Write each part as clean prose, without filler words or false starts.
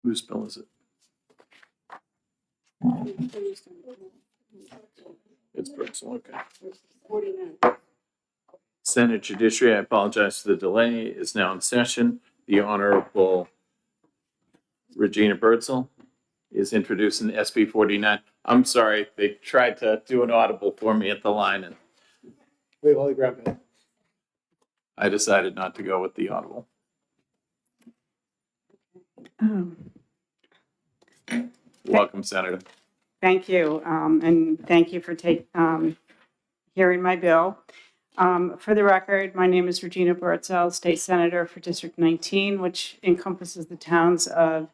Whose bill is it? It's Brooksville, okay. 49. Senate Judiciary, I apologize for the delay, is now in session. The Honorable Regina Birdsell is introducing SB 49. I'm sorry, they tried to do an audible for me at the line and Wait, while you grab it. I decided not to go with the audible. Welcome, Senator. Thank you, and thank you for hearing my bill. For the record, my name is Regina Birdsell, State Senator for District 19, which encompasses the towns of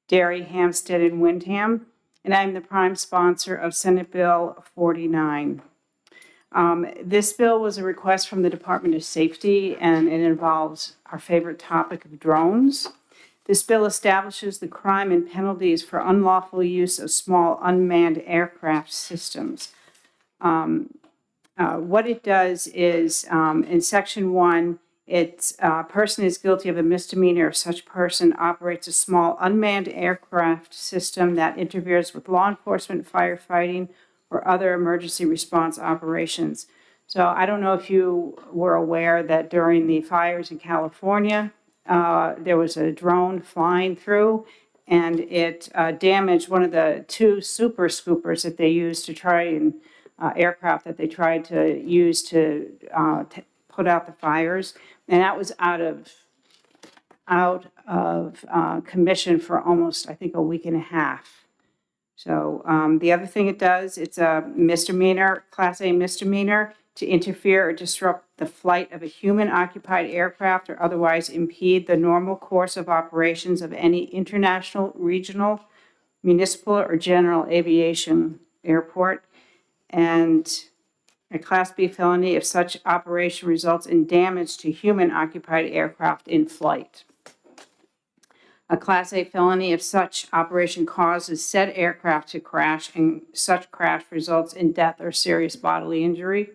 Derry, Hampstead, and Windham, and I'm the prime sponsor of Senate Bill 49. This bill was a request from the Department of Safety, and it involves our favorite topic of drones. This bill establishes the crime and penalties for unlawful use of small unmanned aircraft systems. What it does is, in Section 1, it's a person is guilty of a misdemeanor if such person operates a small unmanned aircraft system that interferes with law enforcement, firefighting, or other emergency response operations. So I don't know if you were aware that during the fires in California, there was a drone flying through and it damaged one of the two super scoopers that they used to try and aircraft that they tried to use to put out the fires. And that was out of commission for almost, I think, a week and a half. So the other thing it does, it's a misdemeanor, Class A misdemeanor, to interfere or disrupt the flight of a human-occupied aircraft or otherwise impede the normal course of operations of any international, regional, municipal, or general aviation airport. And a Class B felony if such operation results in damage to human-occupied aircraft in flight. A Class A felony if such operation causes said aircraft to crash and such crash results in death or serious bodily injury.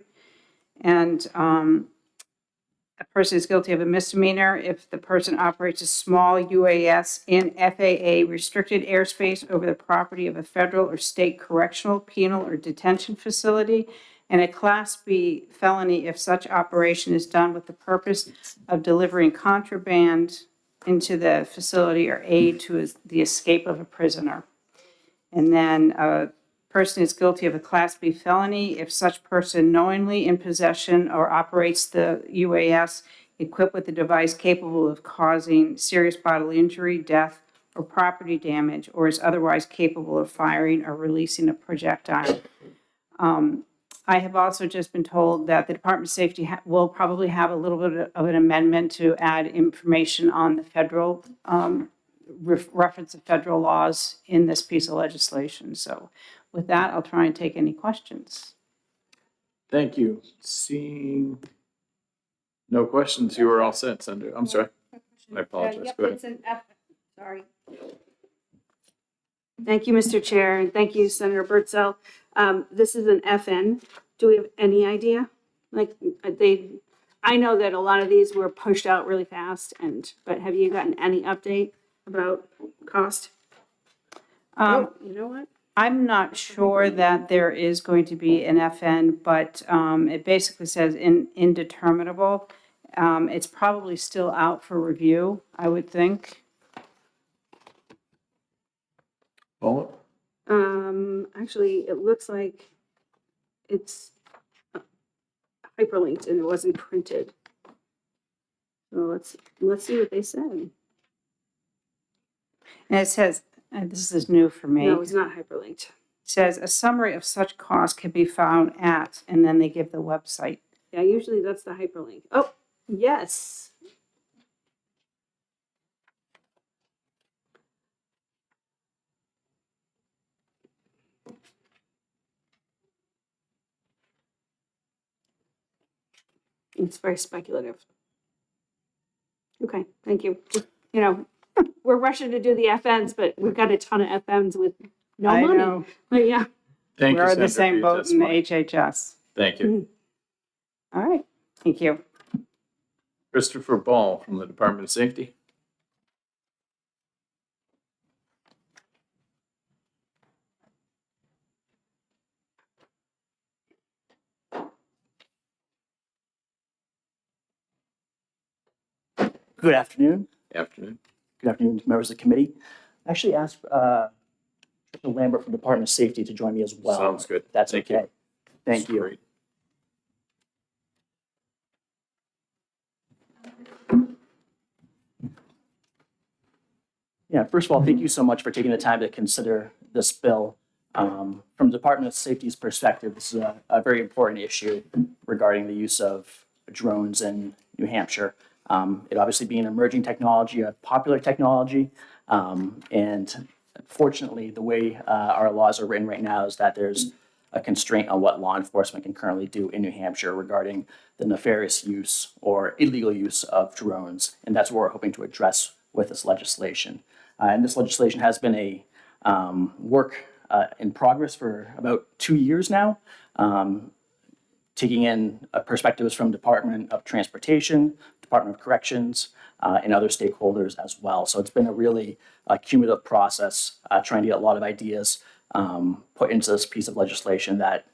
And a person is guilty of a misdemeanor if the person operates a small UAS in FAA restricted airspace over the property of a federal or state correctional, penal, or detention facility. And a Class B felony if such operation is done with the purpose of delivering contraband into the facility or aid to the escape of a prisoner. And then a person is guilty of a Class B felony if such person knowingly in possession or operates the UAS equipped with a device capable of causing serious bodily injury, death, or property damage, or is otherwise capable of firing or releasing a projectile. I have also just been told that the Department of Safety will probably have a little bit of an amendment to add information on the federal reference of federal laws in this piece of legislation. So with that, I'll try and take any questions. Thank you. Seeing no questions, you were all set, Senator. I'm sorry. I apologize. Yep, Go ahead. it's an F. Sorry. Thank you, Mr. Chair, and thank you, Senator Birdsell. This is an FN. Do we have any idea? Like I know that a lot of these were pushed out really fast, but have you gotten any update about cost? You know what? I'm not sure that there is going to be an FN, but it basically says indeterminable. It's probably still out for review, I would think. Paula? Actually, it looks like it's hyperlinked and it wasn't printed. So let's see what they said. And it says, and this is new for me. No, it's not hyperlinked. It says a summary of such costs can be found at, and then they give the website. Yeah, usually that's the hyperlink. Oh, yes. It's very speculative. Okay, thank you. Just, we're rushing to do the FNs, but we've got a ton of FNs with no I money. know. But yeah. Thank you, We're in Senator, the same for your boat in the testimony. HHS. Thank you. All right, thank you. Christopher Ball from the Department of Safety. Good afternoon. Afternoon. Good afternoon, members of the committee. I actually asked Mr. Lambert from Department of Safety to join me as well. Sounds good. If that's Thank you. okay. Thank you. Great. Yeah, first of all, thank you so much for taking the time to consider this bill. From the Department of Safety's perspective, this is a very important issue regarding the use of drones in New Hampshire. It obviously being an emerging technology, a popular technology, and fortunately, the way our laws are written right now is that there's a constraint on what law enforcement can currently do in New Hampshire regarding the nefarious use or illegal use of drones, and that's what we're hoping to address with this legislation. And this legislation has been a work in progress for about 2 years now, taking in perspectives from Department of Transportation, Department of Corrections, and other stakeholders as well. So it's been a really cumulative process, trying to get a lot of ideas put into this piece of legislation that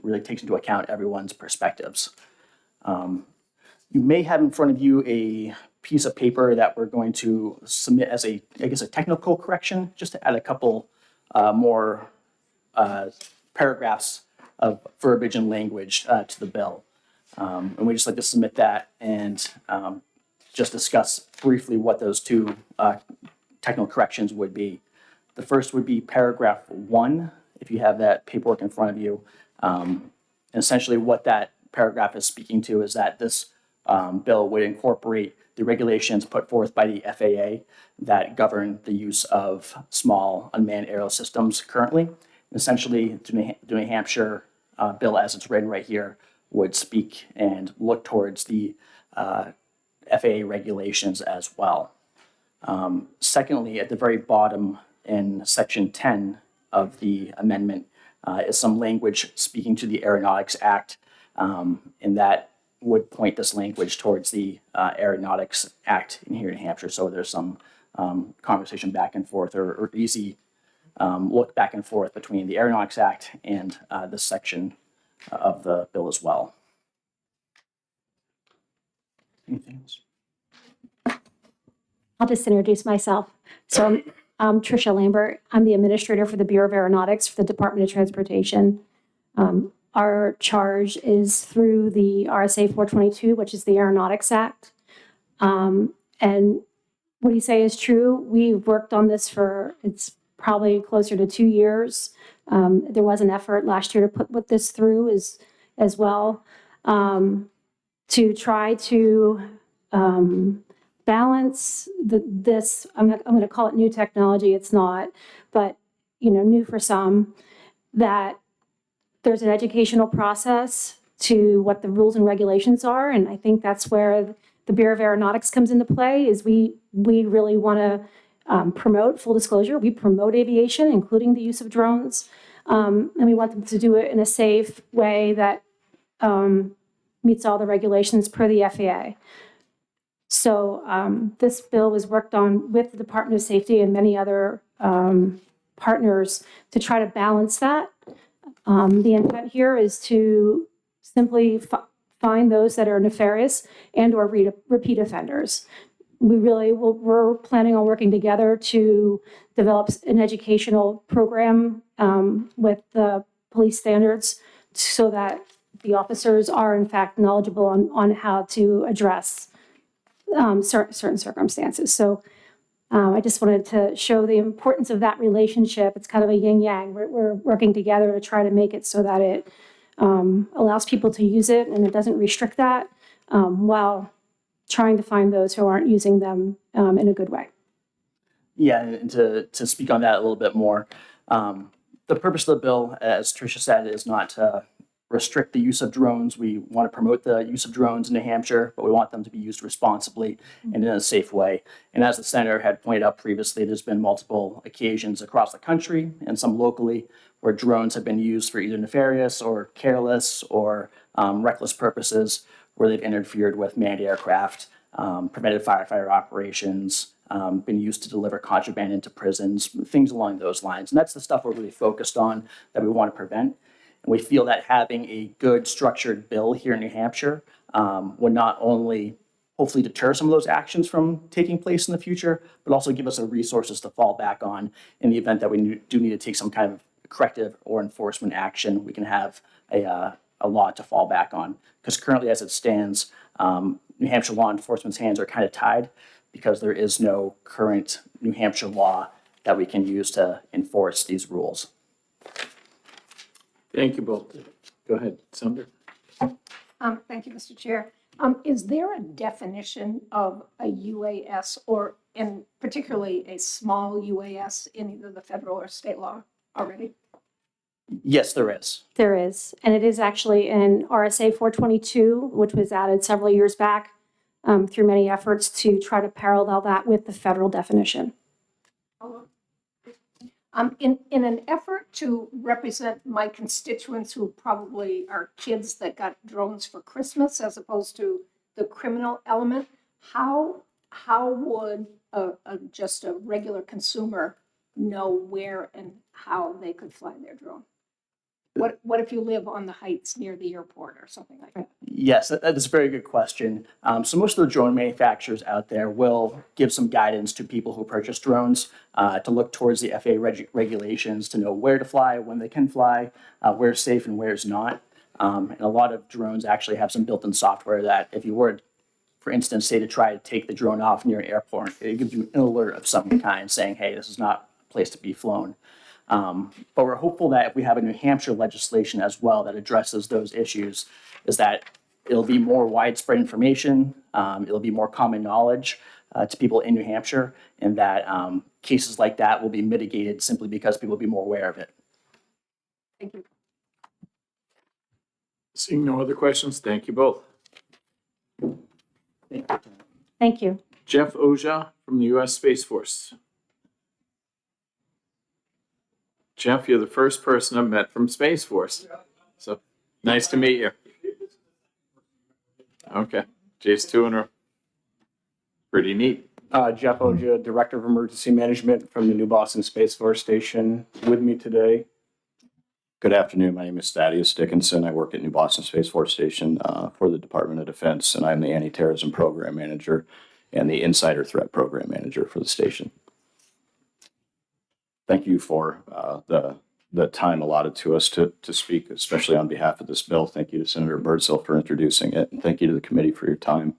really takes into account everyone's perspectives. You may have in front of you a piece of paper that we're going to submit as a technical correction, just to add a couple more paragraphs of verbiage and language to the bill. And we just like to submit that and just discuss briefly what those two technical corrections would be. The first would be paragraph 1, if you have that paperwork in front of you. And essentially what that paragraph is speaking to is that this bill would incorporate the regulations put forth by the FAA that govern the use of small unmanned aerial systems currently. Essentially, the New Hampshire bill as it's written right here would speak and look towards the FAA regulations as well. Secondly, at the very bottom in section 10 of the amendment is some language speaking to the Aeronautics Act, and that would point this language towards the Aeronautics Act in here in New Hampshire. So there's some conversation back and forth or easy look back and forth between the Aeronautics Act and this section of the bill as well. Anything else? I'll just introduce myself. So I'm Tricia Lambert. I'm the administrator for the Bureau of Aeronautics for the Department of Transportation. Our charge is through the RSA 422, which is the Aeronautics Act. And what you say is true. We've worked on this for, it's probably closer to 2 years. There was an effort last year to put this through as well, to try to balance this. I'm going to call it new technology. It's not, but new for some. That there's an educational process to what the rules and regulations are, and I think that's where the Bureau of Aeronautics comes into play. Is we really want to promote full disclosure. We promote aviation, including the use of drones, and we want them to do it in a safe way that meets all the regulations per the FAA. So this bill was worked on with the Department of Safety and many other partners to try to balance that. The intent here is to simply find those that are nefarious and or repeat offenders. We're planning on working together to develop an educational program with the police standards so that the officers are in fact knowledgeable on how to address certain circumstances. So I just wanted to show the importance of that relationship. It's kind of a yin-yang. We're working together to try to make it so that it allows people to use it and it doesn't restrict that, while trying to find those who aren't using them in a good way. Yeah, and to speak on that a little bit more, the purpose of the bill, as Tricia said, is not to restrict the use of drones. We want to promote the use of drones in New Hampshire, but we want them to be used responsibly and in a safe way. And as the senator had pointed out previously, there's been multiple occasions across the country and some locally where drones have been used for either nefarious or careless or reckless purposes, where they've interfered with manned aircraft, prevented firefighter operations, been used to deliver contraband into prisons, things along those lines. And that's the stuff we're really focused on that we want to prevent. And we feel that having a good structured bill here in New Hampshire would not only hopefully deter some of those actions from taking place in the future, but also give us the resources to fall back on in the event that we do need to take some kind of corrective or enforcement action. We can have a law to fall back on. Because currently, as it stands, New Hampshire law enforcement's hands are kind of tied because there is no current New Hampshire law that we can use to enforce these rules. Thank you both. Go ahead, Sumner. Thank you, Mr. Chair. Is there a definition of a UAS or, and particularly a small UAS in either the federal or state law already? Yes, there is. There is, and it is actually in RSA 422, which was added several years back through many efforts to try to parallel that with the federal definition. In an effort to represent my constituents who probably are kids that got drones for Christmas as opposed to the criminal element, how would just a regular consumer know where and how they could fly their drone? What if you live on the heights near the airport or something like that? Yes, that's a very good question. So most of the drone manufacturers out there will give some guidance to people who purchase drones to look towards the FAA regulations to know where to fly, when they can fly, where's safe and where's not. And a lot of drones actually have some built-in software that if you were, for instance, say to try to take the drone off near an airport, it gives you an alert of some kind saying, hey, this is not a place to be flown. But we're hopeful that if we have a New Hampshire legislation as well that addresses those issues, is that it'll be more widespread information, it'll be more common knowledge to people in New Hampshire, and that cases like that will be mitigated simply because people will be more aware of it. Thank you. Seeing no other questions, thank you both. Thank you. Jeff Oja from the U.S. Space Force. Jeff, you're the first person I've met from Space Force. So nice to meet you. Okay, Jace Tuner. Pretty neat. Jeff Oja, Director of Emergency Management from the New Boston Space Force Station, with me today. Good afternoon. My name is Thaddeus Dickinson. I work at New Boston Space Force Station for the Department of Defense, and I'm the Anti-Terrorism Program Manager and the Insider Threat Program Manager for the station. Thank you for the time allotted to us to speak, especially on behalf of this bill. Thank you to Senator Birdsell for introducing it, and thank you to the committee for your time.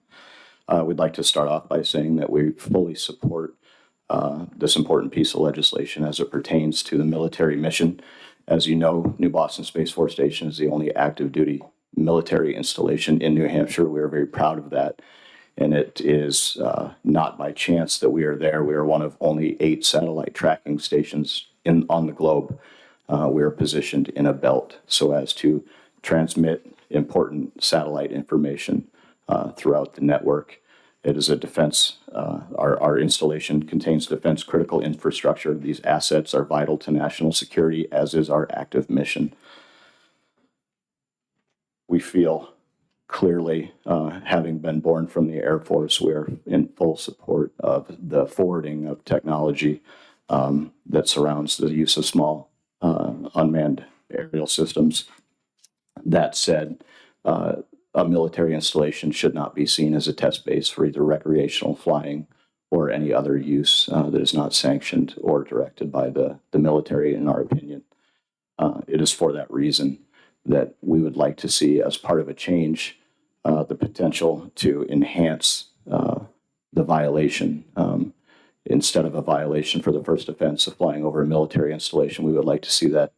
We'd like to start off by saying that we fully support this important piece of legislation as it pertains to the military mission. As you know, New Boston Space Force Station is the only active duty military installation in New Hampshire. We are very proud of that. And it is not by chance that we are there. We are one of only 8 satellite tracking stations on the globe. We are positioned in a belt so as to transmit important satellite information throughout the network. It is a defense, our installation contains defense critical infrastructure. These assets are vital to national security, as is our active mission. We feel clearly, having been born from the Air Force, we are in full support of the forwarding of technology that surrounds the use of small unmanned aerial systems. That said, a military installation should not be seen as a test base for either recreational flying or any other use that is not sanctioned or directed by the military, in our opinion. It is for that reason that we would like to see, as part of a change, the potential to enhance the violation. Instead of a violation for the first offense of flying over a military installation, we would like to see that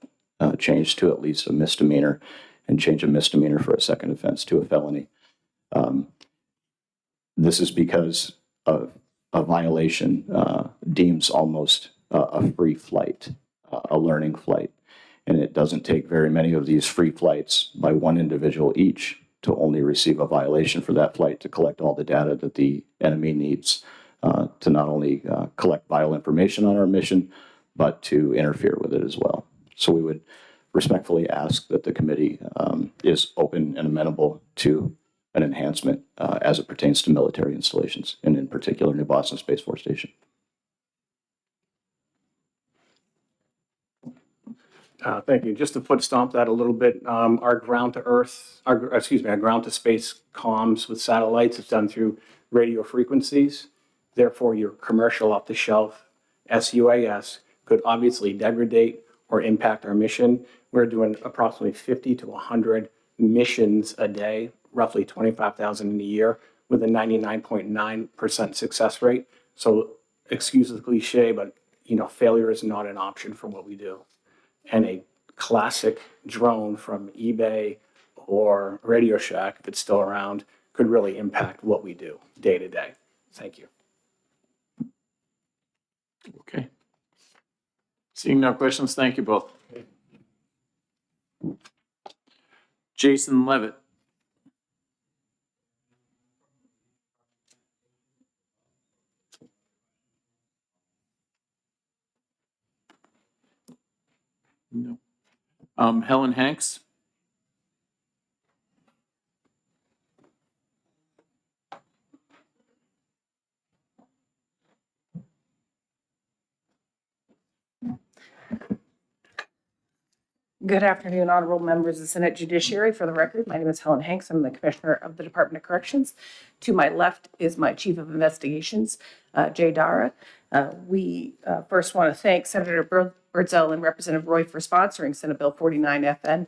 changed to at least a misdemeanor, and change a misdemeanor for a second offense to a felony. This is because a violation deems almost a free flight, a learning flight. And it doesn't take very many of these free flights by one individual each to only receive a violation for that flight to collect all the data that the enemy needs to not only collect vital information on our mission, but to interfere with it as well. So we would respectfully ask that the committee is open and amenable to an enhancement as it pertains to military installations, and in particular, New Boston Space Force Station. Thank you. Just to foot stomp that a little bit, our ground to earth, our ground to space comms with satellites is done through radio frequencies. Therefore, your commercial off the shelf SUAS could obviously degrade or impact our mission. We're doing approximately 50 to 100 missions a day, roughly 25,000 in a year, with a 99.9% success rate. So excuse the cliche, but failure is not an option for what we do. And a classic drone from eBay or Radio Shack, if it's still around, could really impact what we do day to day. Thank you. Okay. Seeing no questions, thank you both. Jason Levitt. No. Helen Hanks. Good afternoon, honorable members of the Senate Judiciary. For the record, my name is Helen Hanks. I'm the Commissioner of the Department of Corrections. To my left is my Chief of Investigations, Jay Dara. We first want to thank Senator Birdsell and Representative Roy for sponsoring Senate Bill 49 FN.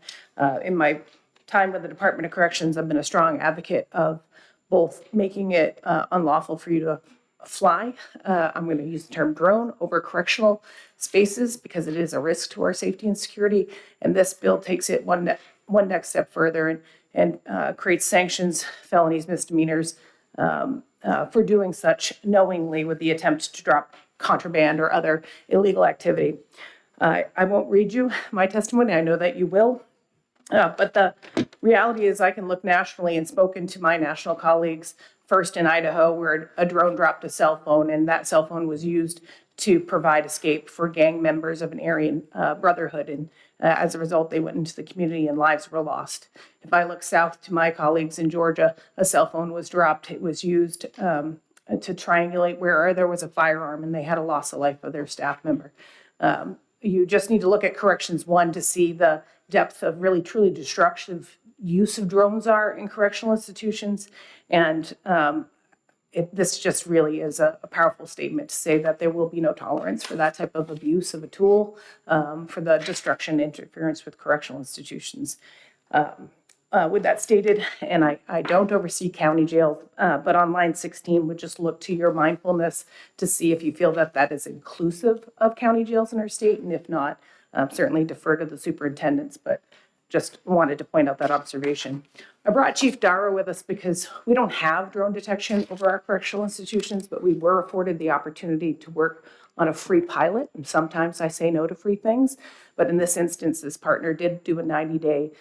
In my time with the Department of Corrections, I've been a strong advocate of both making it unlawful for you to fly, I'm going to use the term drone, over correctional spaces because it is a risk to our safety and security. And this bill takes it one next step further and creates sanctions, felonies, misdemeanors for doing such knowingly with the attempt to drop contraband or other illegal activity. I won't read you my testimony. I know that you will. But the reality is I can look nationally and spoken to my national colleagues, first in Idaho, where a drone dropped a cell phone, and that cell phone was used to provide escape for gang members of an Aryan Brotherhood. And as a result, they went into the community and lives were lost. If I look south to my colleagues in Georgia, a cell phone was dropped. It was used to triangulate where there was a firearm, and they had a loss of life of their staff member. You just need to look at Corrections 1 to see the depth of really truly destructive use of drones are in correctional institutions. And this just really is a powerful statement to say that there will be no tolerance for that type of abuse of a tool for the destruction and interference with correctional institutions. With that stated, and I don't oversee county jails, but on line 16 would just look to your mindfulness to see if you feel that that is inclusive of county jails in our state, and if not, certainly defer to the superintendents, but just wanted to point out that observation. I brought Chief Dara with us because we don't have drone detection over our correctional institutions, but we were afforded the opportunity to work on a free pilot. And sometimes I say no to free things, but in this instance, this partner did do a 90-day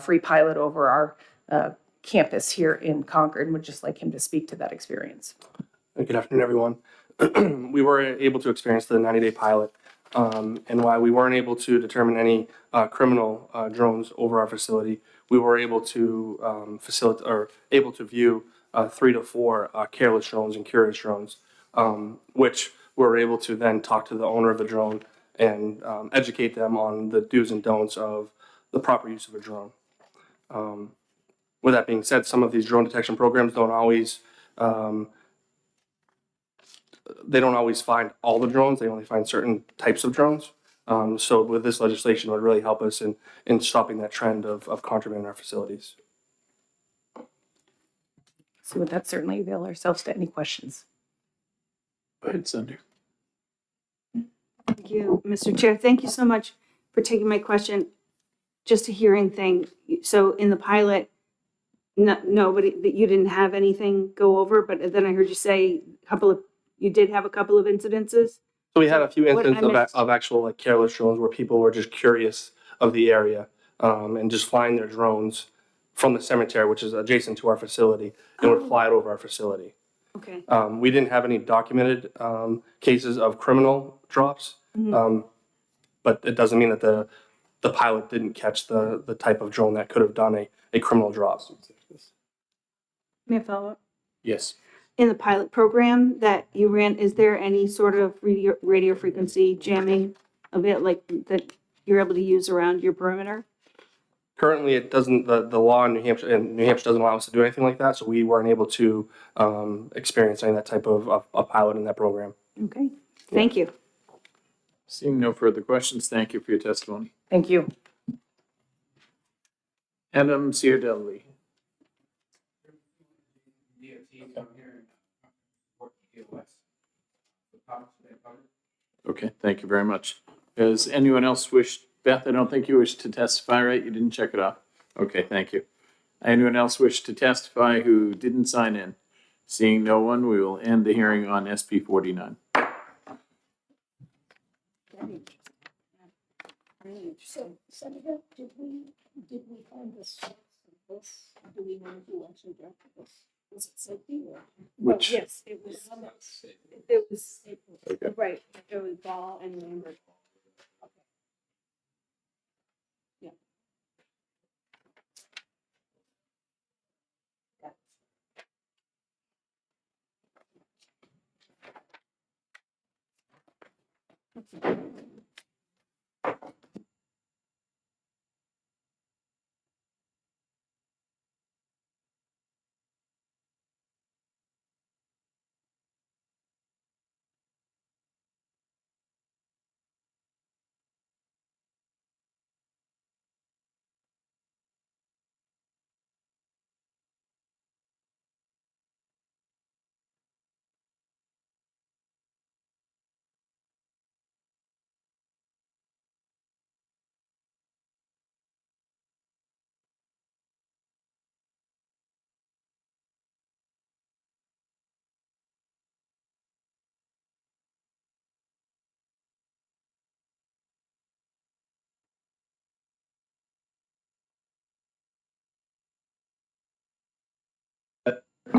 free pilot over our campus here in Concord, and would just like him to speak to that experience. Good afternoon, everyone. We were able to experience the 90-day pilot, and while we weren't able to determine any criminal drones over our facility, we were able to view 3 to 4 careless drones and curious drones, which we were able to then talk to the owner of the drone and educate them on the do's and don'ts of the proper use of a drone. With that being said, some of these drone detection programs don't always find all the drones. They only find certain types of drones. So with this legislation, it would really help us in stopping that trend of contraband in our facilities. So with that, certainly avail ourselves to any questions. Go ahead, Senator. Thank you, Mr. Chair. Thank you so much for taking my question. Just a hearing thing. So in the pilot, nobody, that you didn't have anything go over, but then I heard you say you did have a couple of incidences? So we had a few What I instances missed- of actual like careless drones where people were just curious of the area and just flying their drones from the cemetery, which is adjacent to our facility, and would fly it over our facility. Okay. We didn't have any documented cases of criminal drops, but it doesn't mean that the pilot didn't catch the type of drone that could have done a criminal drop. May I follow up? Yes. In the pilot program that you ran, is there any sort of radio frequency jamming of it, like that you're able to use around your perimeter? Currently, it doesn't, the law in New Hampshire doesn't allow us to do anything like that, so we weren't able to experience any of that type of a pilot in that program. Okay, thank you. Seeing no further questions, thank you for your testimony. Thank you. Adam Ciardelli. Okay, thank you very much. Does anyone else wish, Beth, I don't think you wish to testify, right? You didn't check it off? Okay, thank you. Anyone else wish to testify who didn't sign in? Seeing no one, we will end the hearing on SB 49. So, Senator, did we find the source of this? Do we know who actually drafted this? Was it safety or? Which, Yes, it was, Okay. right, it was Ball and Lambert.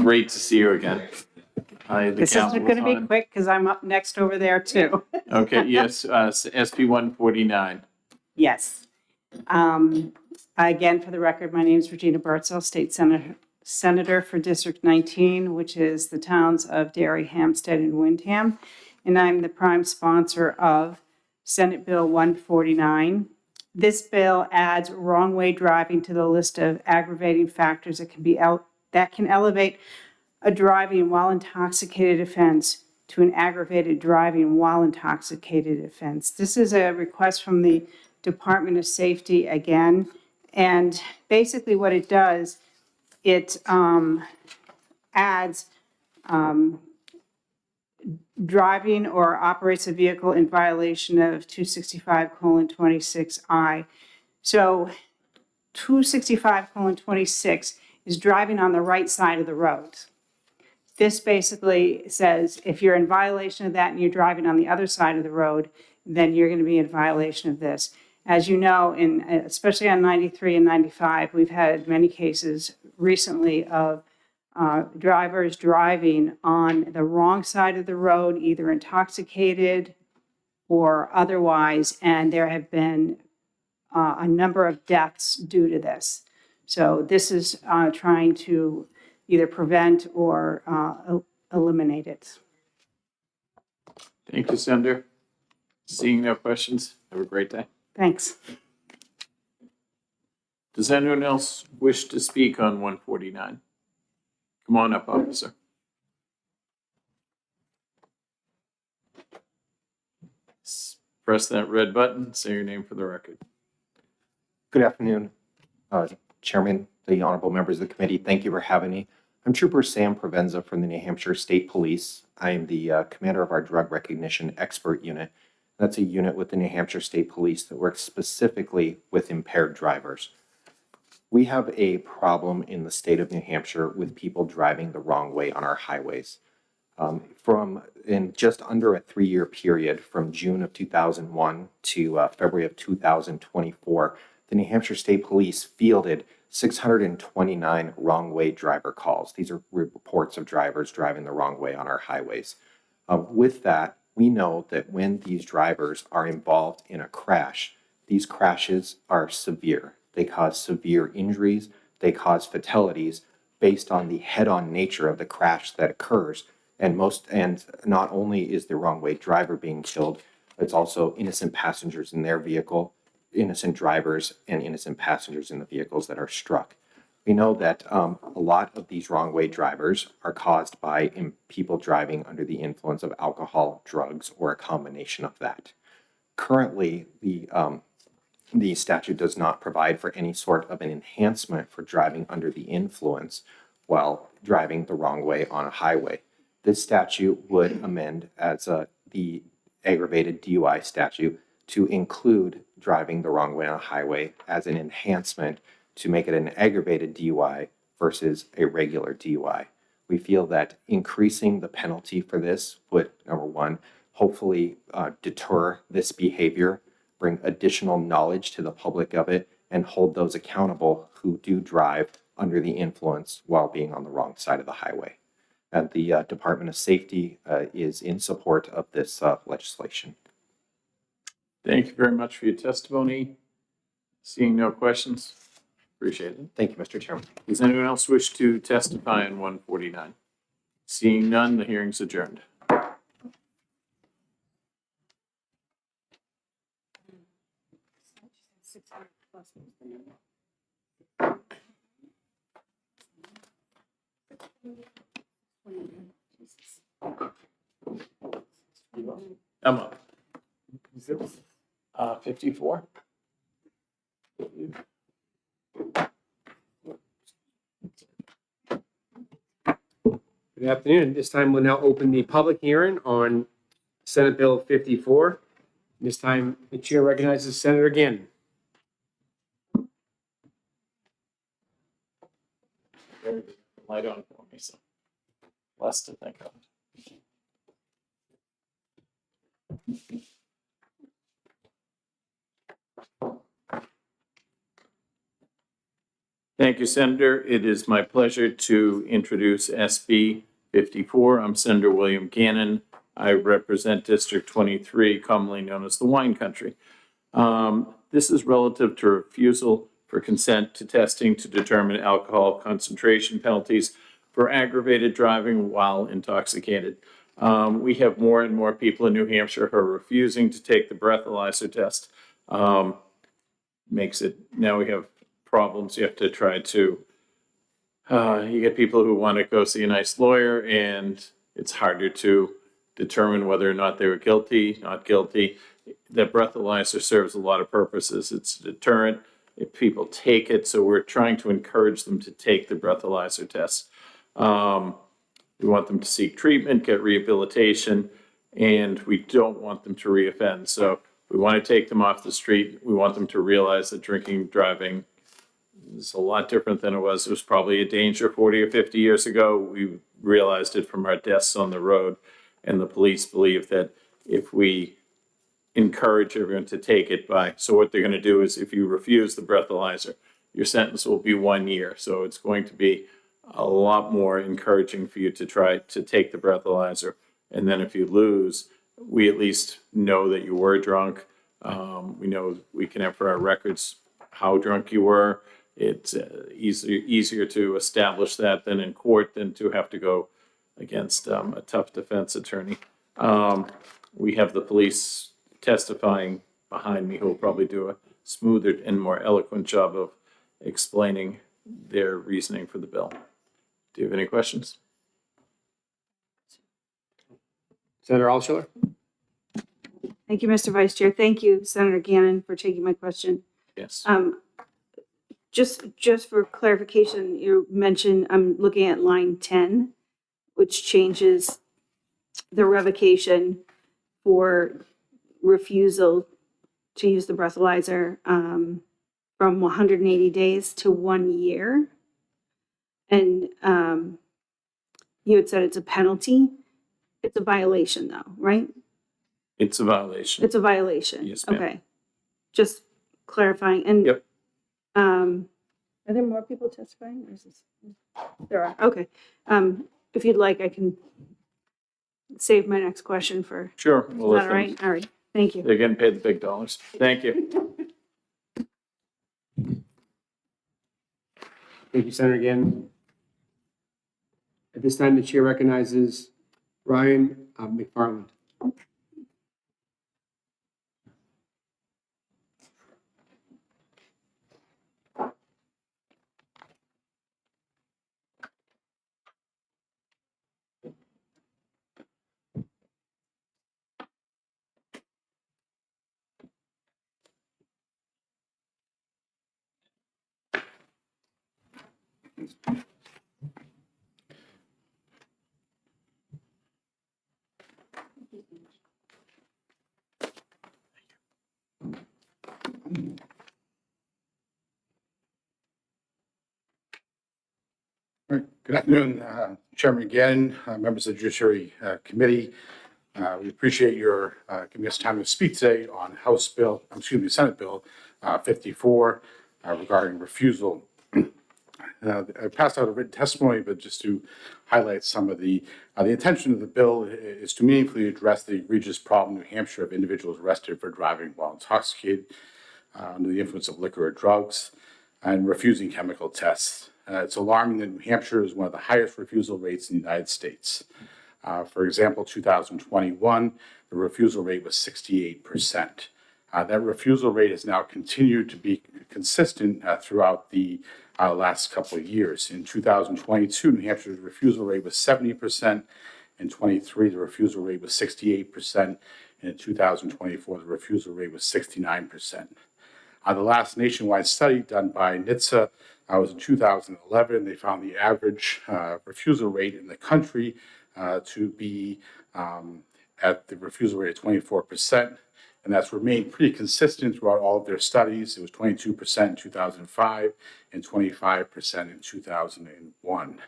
great to see you again. Hi, the This isn't council going to be on. quick because I'm up next over there too. Okay, yes, SB 149. Yes. Again, for the record, my name is Regina Bertzel, State Senator for District 19, which is the towns of Derry, Hampstead, and Windham. And I'm the prime sponsor of Senate Bill 149. This bill adds wrong-way driving to the list of aggravating factors that can elevate a driving while intoxicated offense to an aggravated driving while intoxicated offense. This is a request from the Department of Safety again. And basically what it does, it adds driving or operates a vehicle in violation of 265:26I. So 265:26 is driving on the right side of the road. This basically says if you're in violation of that and you're driving on the other side of the road, then you're going to be in violation of this. As you know, especially on 93 and 95, we've had many cases recently of drivers driving on the wrong side of the road, either intoxicated or otherwise, and there have been a number of deaths due to this. So this is trying to either prevent or eliminate it. Thank you, Senator. Seeing no questions, have a great day. Thanks. Does anyone else wish to speak on 149? Come on up, officer. Press that red button, say your name for the record. Good afternoon, Chairman, the honorable members of the committee. Thank you for having me. I'm Trooper Sam Provenza from the New Hampshire State Police. I am the commander of our Drug Recognition Expert Unit. That's a unit with the New Hampshire State Police that works specifically with impaired drivers. We have a problem in the state of New Hampshire with people driving the wrong way on our highways. In just under a 3-year period from June of 2001 to February of 2024, the New Hampshire State Police fielded 629 wrong way driver calls. These are reports of drivers driving the wrong way on our highways. With that, we know that when these drivers are involved in a crash, these crashes are severe. They cause severe injuries, they cause fatalities based on the head-on nature of the crash that occurs. And not only is the wrong way driver being killed, it's also innocent passengers in their vehicle, innocent drivers and innocent passengers in the vehicles that are struck. We know that a lot of these wrong-way drivers are caused by people driving under the influence of alcohol, drugs, or a combination of that. Currently, the statute does not provide for any sort of an enhancement for driving under the influence while driving the wrong way on a highway. This statute would amend as the aggravated DUI statute to include driving the wrong way on a highway as an enhancement to make it an aggravated DUI versus a regular DUI. We feel that increasing the penalty for this would, number one, hopefully deter this behavior, bring additional knowledge to the public of it, and hold those accountable who do drive under the influence while being on the wrong side of the highway. And the Department of Safety is in support of this legislation. Thank you very much for your testimony. Seeing no questions, appreciate it. Thank you, Mr. Chairman. Does anyone else wish to testify on 149? Seeing none, the hearing's adjourned. I'm up. 54. Good afternoon. This time we'll now open the public hearing on Senate Bill 54. This time the chair recognizes Senator Gannon. Light on for me, so less to think of. Thank you, Senator. It is my pleasure to introduce SB 54. I'm Senator William Gannon. I represent District 23, commonly known as the Wine Country. This is relative to refusal for consent to testing to determine alcohol concentration penalties for aggravated driving while intoxicated. We have more and more people in New Hampshire who are refusing to take the breathalyzer test. Makes it, now we have problems. You have to try to, you get people who want to go see a nice lawyer, and it's harder to determine whether or not they were guilty, not guilty. The breathalyzer serves a lot of purposes. It's a deterrent if people take it, so we're trying to encourage them to take the breathalyzer test. We want them to seek treatment, get rehabilitation, and we don't want them to reoffend. So we want to take them off the street. We want them to realize that drinking and driving is a lot different than it was. It was probably a danger 40 or 50 years ago. We realized it from our deaths on the road, and the police believe that if we encourage everyone to take it so what they're going to do is if you refuse the breathalyzer, your sentence will be 1 year. So it's going to be a lot more encouraging for you to try to take the breathalyzer. And then if you lose, we at least know that you were drunk. We know we can have for our records how drunk you were. It's easier to establish that than in court than to have to go against a tough defense attorney. We have the police testifying behind me who will probably do a smoother and more eloquent job of explaining their reasoning for the bill. Do you have any questions? Senator Altshuler. Thank you, Mr. Vice Chair. Thank you, Senator Gannon, for taking my question. Yes. Just for clarification, you mentioned, I'm looking at line 10, which changes the revocation for refusal to use the breathalyzer from 180 days to 1 year. And you had said it's a penalty. It's a violation though, right? It's a violation. It's a violation. Yes, ma'am. Okay. Just clarifying. And Yep. are there more people testifying? Or is this? There are. Okay. If you'd like, I can save my next question for. Sure. Is We'll that let all them- right? All right. Thank you. They're getting paid the big dollars. Thank you. Thank you, Senator Gannon. At this time, the chair recognizes Ryan McFarland. All right. Good afternoon, Chairman Gannon, members of the Judiciary Committee. We appreciate your giving us time to speak today on Senate Bill 54 regarding refusal. I passed out a written testimony, but just to highlight some of the intention of the bill is to meaningfully address the egregious problem in New Hampshire of individuals arrested for driving while intoxicated, under the influence of liquor or drugs, and refusing chemical tests. It's alarming that New Hampshire is one of the highest refusal rates in the United States. For example, 2021, the refusal rate was 68%. That refusal rate has now continued to be consistent throughout the last couple of years. In 2022, New Hampshire's refusal rate was 70%. In 23, the refusal rate was 68%. And in 2024, the refusal rate was 69%. The last nationwide study done by NHTSA was in 2011. They found the average refusal rate in the country to be at the refusal rate of 24%. And that's remained pretty consistent throughout all of their studies. It was 22% in 2005 and 25% in 2001.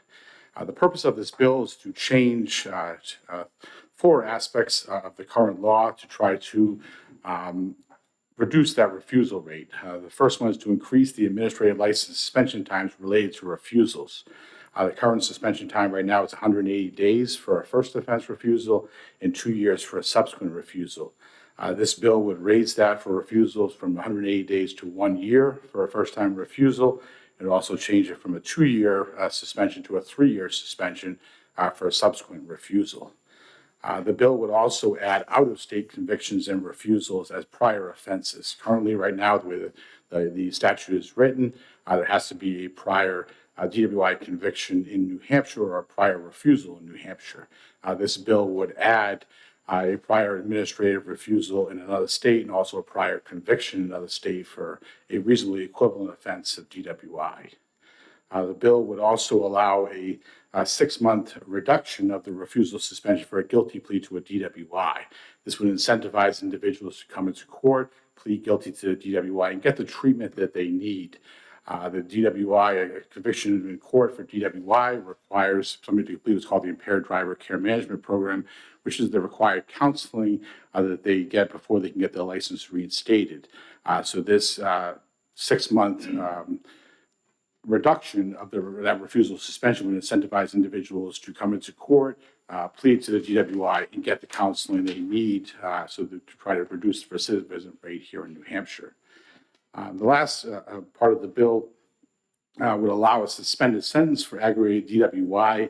The purpose of this bill is to change 4 aspects of the current law to try to reduce that refusal rate. The first one is to increase the administrative license suspension times related to refusals. The current suspension time right now is 180 days for a first offense refusal and 2 years for a subsequent refusal. This bill would raise that for refusals from 180 days to 1 year for a first time refusal. It would also change it from a 2-year suspension to a 3-year suspension for a subsequent refusal. The bill would also add out-of-state convictions and refusals as prior offenses. Currently, right now, the way the statute is written, there has to be a prior DWI conviction in New Hampshire or a prior refusal in New Hampshire. This bill would add a prior administrative refusal in another state and also a prior conviction in another state for a reasonably equivalent offense of DWI. The bill would also allow a 6-month reduction of the refusal suspension for a guilty plea to a DWI. This would incentivize individuals to come into court, plead guilty to the DWI, and get the treatment that they need. The DWI, a conviction in court for DWI requires somebody to complete what's called the Impaired Driver Care Management Program, which is the required counseling that they get before they can get their license reinstated. So this 6-month reduction of that refusal suspension would incentivize individuals to come into court, plead to the DWI, and get the counseling they need so that to try to reduce the recidivism rate here in New Hampshire. The last part of the bill would allow a suspended sentence for aggravated DWI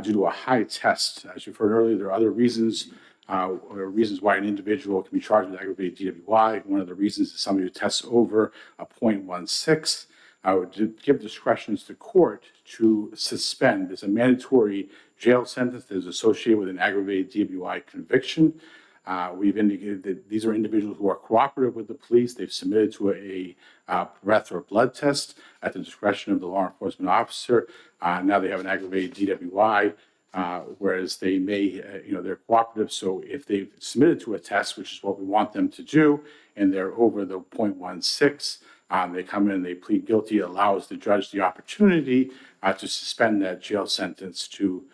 due to a high test. As you've heard earlier, there are other reasons why an individual can be charged with aggravated DWI. One of the reasons is somebody who tests over a 0.16. Would give discretions to court to suspend. There's a mandatory jail sentence that is associated with an aggravated DWI conviction. We've indicated that these are individuals who are cooperative with the police. They've submitted to a breath or blood test at the discretion of the law enforcement officer. Now they have an aggravated DWI, whereas they may, they're cooperative. So if they've submitted to a test, which is what we want them to do, and they're over the 0.16, they come in, they plead guilty, it allows the judge the opportunity to suspend that jail sentence to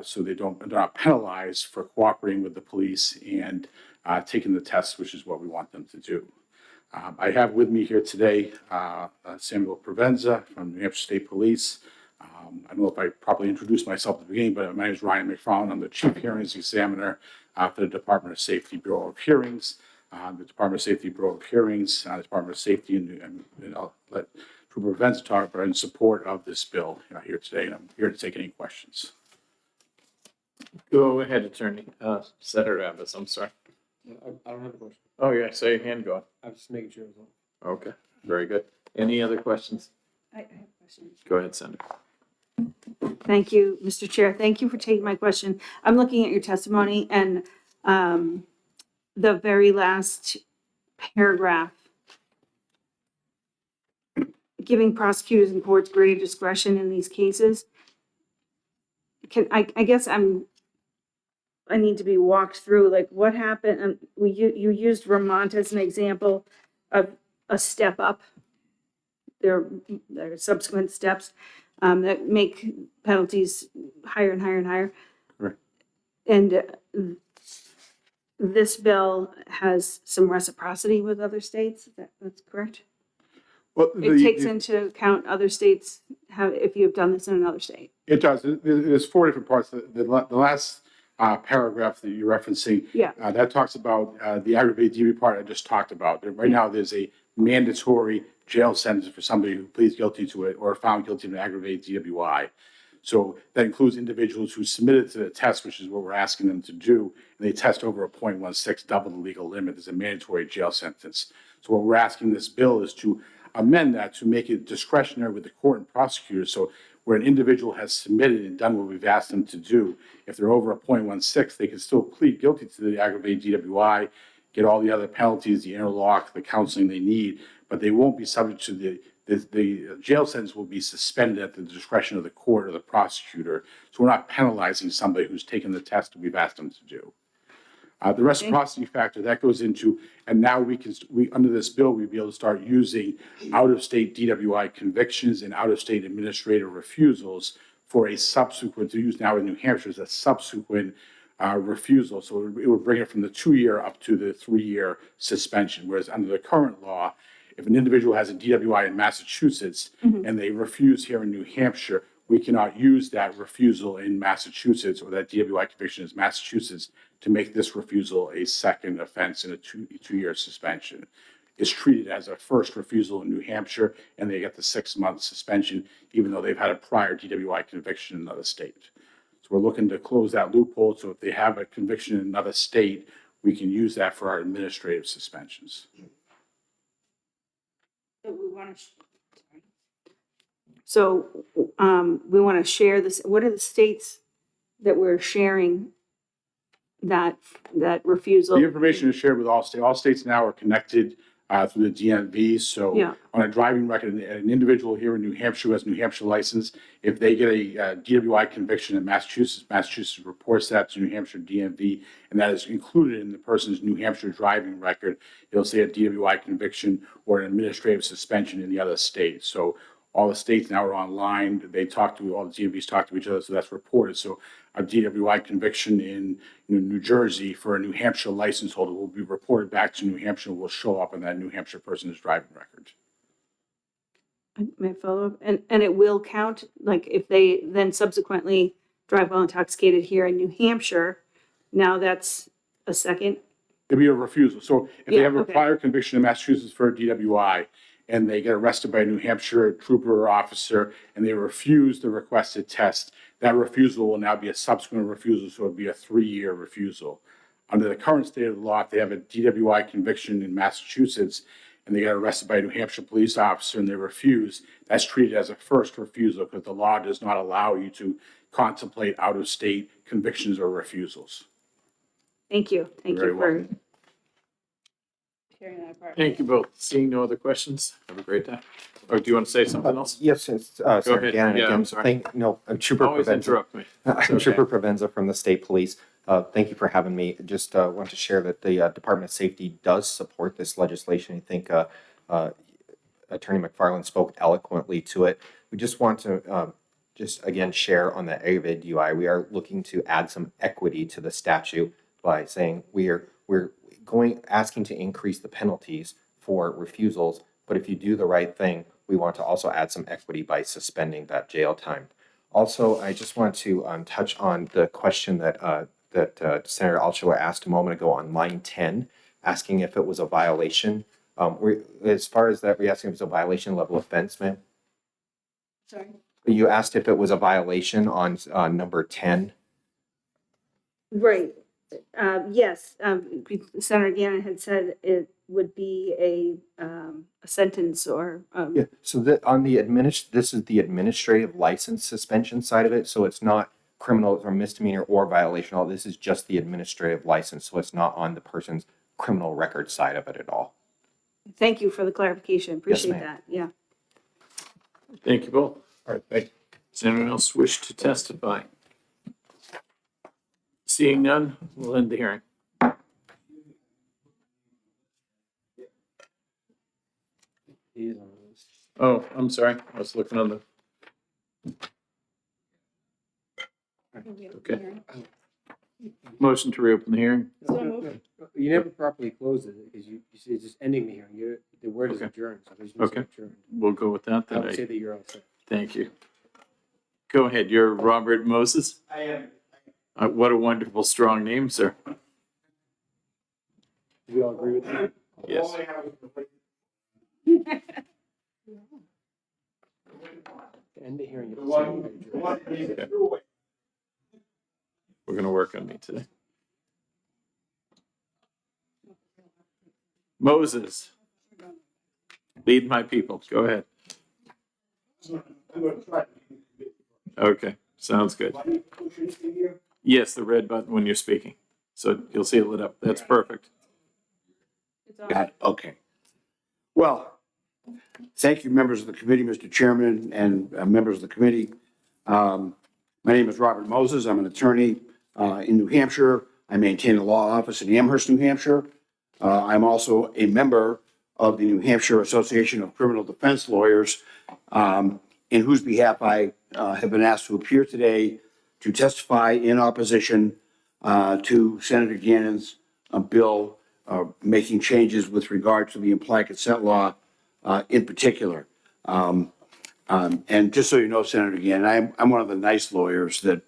so they're not penalized for cooperating with the police and taking the test, which is what we want them to do. I have with me here today Samuel Provenza from New Hampshire State Police. I don't know if I properly introduced myself at the beginning, but my name is Ryan McFarland. I'm the Chief Hearings Examiner for the Department of Safety Bureau of Hearings. The Department of Safety Bureau of Hearings, the Department of Safety, and I'll let Trooper Provenza talk, but in support of this bill here today, and I'm here to take any questions. Go ahead, Attorney. Senator Abbas, I'm sorry. I don't have a question. Oh, yeah, saw your hand going. I was just making sure it was on. Okay, very good. Any other questions? I have questions. Go ahead, Senator. Thank you, Mr. Chair. Thank you for taking my question. I'm looking at your testimony and the very last paragraph giving prosecutors and courts greater discretion in these cases. I guess I need to be walked through, like, what happened, you used Vermont as an example of a step up. There are subsequent steps that make penalties higher and higher and higher. Correct. And this bill has some reciprocity with other states, that's correct? Well, It takes into account other states, if you've done this in another state. It does. There's four different parts. The last paragraph that you're referencing, Yeah. that talks about the aggravated DUI part I just talked about. Right now, there's a mandatory jail sentence for somebody who pleads guilty to it or found guilty of an aggravated DWI. So that includes individuals who submitted to the test, which is what we're asking them to do, and they test over a 0.16, double the legal limit. There's a mandatory jail sentence. So what we're asking this bill is to amend that to make it discretionary with the court and prosecutors. So where an individual has submitted and done what we've asked them to do, if they're over a 0.16, they can still plead guilty to the aggravated DWI, get all the other penalties, the interlock, the counseling they need, but they won't be subject to the jail sentence will be suspended at the discretion of the court or the prosecutor. So we're not penalizing somebody who's taken the test that we've asked them to do. The reciprocity factor, that goes into, and now we under this bill, we'd be able to start using out-of-state DWI convictions and out-of-state administrative refusals for a subsequent, to use now in New Hampshire as a subsequent refusal. So it would bring it from the 2-year up to the 3-year suspension. Whereas under the current law, if an individual has a DWI in Massachusetts and they refuse here in New Hampshire, we cannot use that refusal in Massachusetts or that DWI conviction in Massachusetts to make this refusal a second offense in a two-year suspension. It's treated as a first refusal in New Hampshire, and they get the 6-month suspension, even though they've had a prior DWI conviction in another state. So we're looking to close that loophole, so if they have a conviction in another state, we can use that for our administrative suspensions. So we want to share this. What are the states that we're sharing that refusal? The information is shared with all states. All states now are connected through the DMV. So Yeah. on a driving record, an individual here in New Hampshire who has a New Hampshire license, if they get a DWI conviction in Massachusetts, Massachusetts reports that to New Hampshire DMV, and that is included in the person's New Hampshire driving record. It'll say a DWI conviction or an administrative suspension in the other state. So all the states now are online. They talk to, all the DMVs talk to each other, so that's reported. So a DWI conviction in New Jersey for a New Hampshire license holder will be reported back to New Hampshire and will show up on that New Hampshire person's driving record. May I follow up? And it will count, like if they then subsequently drive while intoxicated here in New Hampshire, now that's a second? It'd be a refusal. So if they Yeah, have a okay. prior conviction in Massachusetts for a DWI and they get arrested by a New Hampshire trooper or officer and they refuse the requested test, that refusal will now be a subsequent refusal, so it'd be a 3-year refusal. Under the current state of the law, if they have a DWI conviction in Massachusetts and they get arrested by a New Hampshire police officer and they refuse, that's treated as a first refusal because the law does not allow you to contemplate out-of-state convictions or refusals. Thank you. Thank You're you very for sharing that part. Thank you both. Seeing no other questions, have a great day. Or do you want to say something else? Yes, it's Senator ahead. Gannon Yeah, I'm again. sorry. I'm Trooper Always Provenza. interrupt me. I'm It's okay. Trooper Provenza from the State Police. Thank you for having me. Just want to share that the Department of Safety does support this legislation. I think Attorney McFarland spoke eloquently to it. We just want to just again share on the aggravated DUI. We are looking to add some equity to the statute by saying we're asking to increase the penalties for refusals. But if you do the right thing, we want to also add some equity by suspending that jail time. Also, I just want to touch on the question that Senator Altshuler asked a moment ago on line 10, asking if it was a violation. As far as that, we're asking if it's a violation level offense, ma'am. Sorry. You asked if it was a violation on number 10. Right. Yes, Senator Gannon had said it would be a sentence or. Yeah. So this is the administrative license suspension side of it. So it's not criminal or misdemeanor or violation. All this is just the administrative license. So it's not on the person's criminal record side of it at all. Thank you for the clarification. Appreciate ma'am. that. Yeah. Thank you both. All right, thank you. Does anyone else wish to testify? Seeing none, we'll end the hearing. Oh, I'm sorry. I was looking on the. Okay. Motion to reopen the hearing. You never properly closed it because you said just ending the hearing. The word is Okay. adjourned, so there's no Okay. adjourned. We'll go with that I then. would say that you're all set. Thank you. Go ahead. You're Robert Moses? I am. What a wonderful, strong name, sir. Do we all agree with that? Yes. To end the hearing, you have to say you're adjourned. We're going to work on me today. Moses. Lead my people. Go ahead. Okay, sounds good. Yes, the red button when you're speaking. So you'll see it lit up. That's perfect. Got it. Okay. Well, thank you, members of the committee, Mr. Chairman, and members of the committee. My name is Robert Moses. I'm an attorney in New Hampshire. I maintain a law office in Amherst, New Hampshire. I'm also a member of the New Hampshire Association of Criminal Defense Lawyers, in whose behalf I have been asked to appear today to testify in opposition to Senator Gannon's bill making changes with regard to the implied consent law in particular. And just so you know, Senator Gannon, I'm one of the nice lawyers that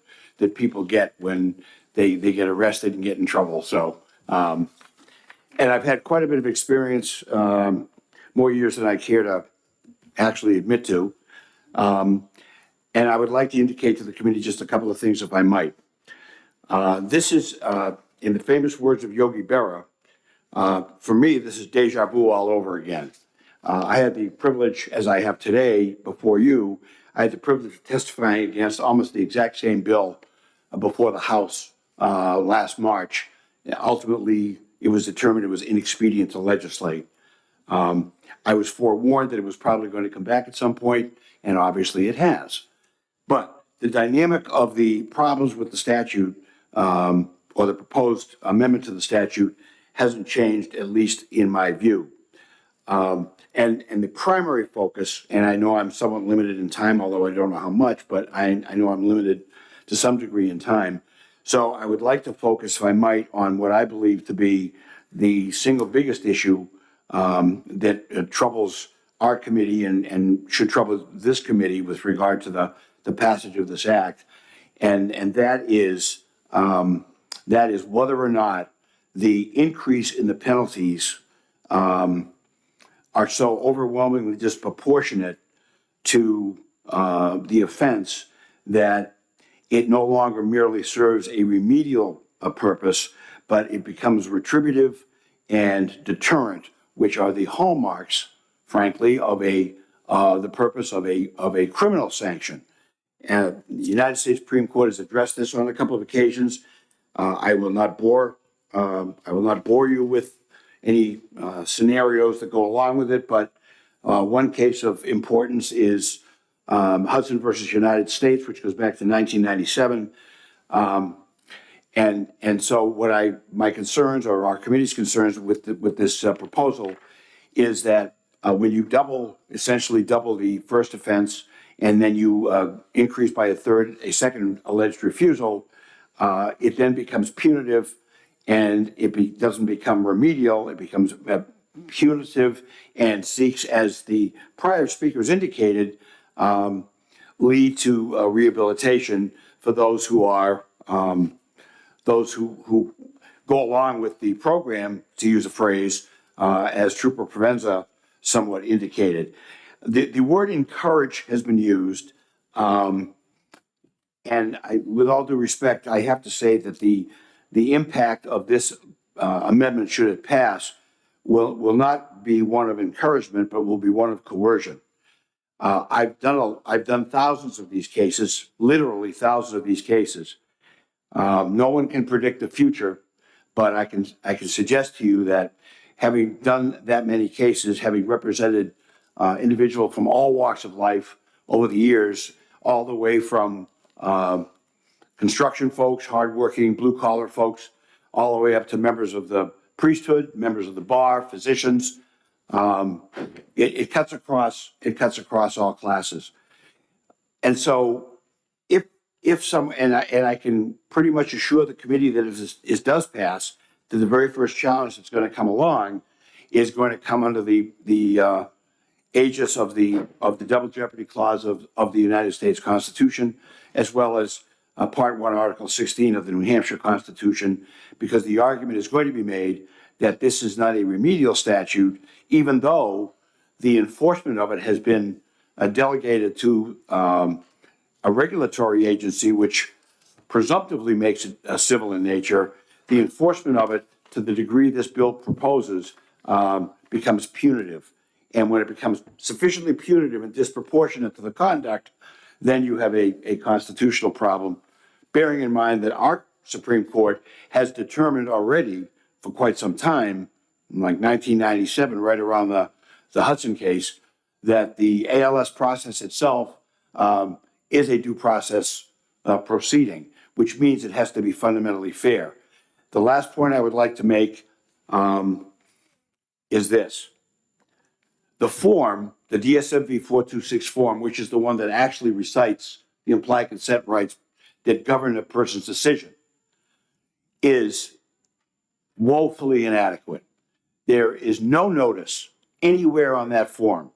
people get when they get arrested and get in trouble. So, and I've had quite a bit of experience, more years than I care to actually admit to. And I would like to indicate to the committee just a couple of things, if I might. This is, in the famous words of Yogi Berra, for me, this is deja vu all over again. I had the privilege, as I have today before you, I had the privilege of testifying against almost the exact same bill before the House last March. Ultimately, it was determined it was inexpedient to legislate. I was forewarned that it was probably going to come back at some point, and obviously it has. But the dynamic of the problems with the statute, or the proposed amendment to the statute, hasn't changed, at least in my view. And the primary focus, and I know I'm somewhat limited in time, although I don't know how much, but I know I'm limited to some degree in time. So I would like to focus, if I might, on what I believe to be the single biggest issue that troubles our committee and should trouble this committee with regard to the passage of this act. And that is whether or not the increase in the penalties are so overwhelmingly disproportionate to the offense that it no longer merely serves a remedial purpose, but it becomes retributive and deterrent, which are the hallmarks, frankly, of the purpose of a criminal sanction. And the United States Supreme Court has addressed this on a couple of occasions. I will not bore you with any scenarios that go along with it, but one case of importance is Hudson versus United States, which goes back to 1997. And so my concerns, or our committee's concerns with this proposal, is that when you essentially double the first offense, and then you increase by a second alleged refusal, it then becomes punitive, and it doesn't become remedial. It becomes punitive and seeks, as the prior speakers indicated, lead to rehabilitation for those who are those who go along with the program, to use a phrase, as Trooper Provenza somewhat indicated. The word encourage has been used, and with all due respect, I have to say that the impact of this amendment, should it pass, will not be one of encouragement, but will be one of coercion. I've done thousands of these cases, literally thousands of these cases. No one can predict the future, but I can suggest to you that having done that many cases, having represented individuals from all walks of life, over the years, all the way from construction folks, hardworking, blue-collar folks, all the way up to members of the priesthood, members of the bar, physicians. It cuts across all classes. And so and I can pretty much assure the committee that if this does pass, that the very first challenge that's going to come along is going to come under the aegis of the double jeopardy clause of the United States Constitution, as well as Part 1, Article 16 of the New Hampshire Constitution, because the argument is going to be made that this is not a remedial statute, even though the enforcement of it has been delegated to a regulatory agency, which presumptively makes it civil in nature. The enforcement of it, to the degree this bill proposes, becomes punitive. And when it becomes sufficiently punitive and disproportionate to the conduct, then you have a constitutional problem, bearing in mind that our Supreme Court has determined already for quite some time, like 1997, right around the Hudson case, that the ALS process itself is a due process proceeding, which means it has to be fundamentally fair. The last point I would like to make is this. The form, the DSMV 426 form, which is the one that actually recites the implied consent rights that govern a person's decision, is woefully inadequate. There is no notice anywhere on that form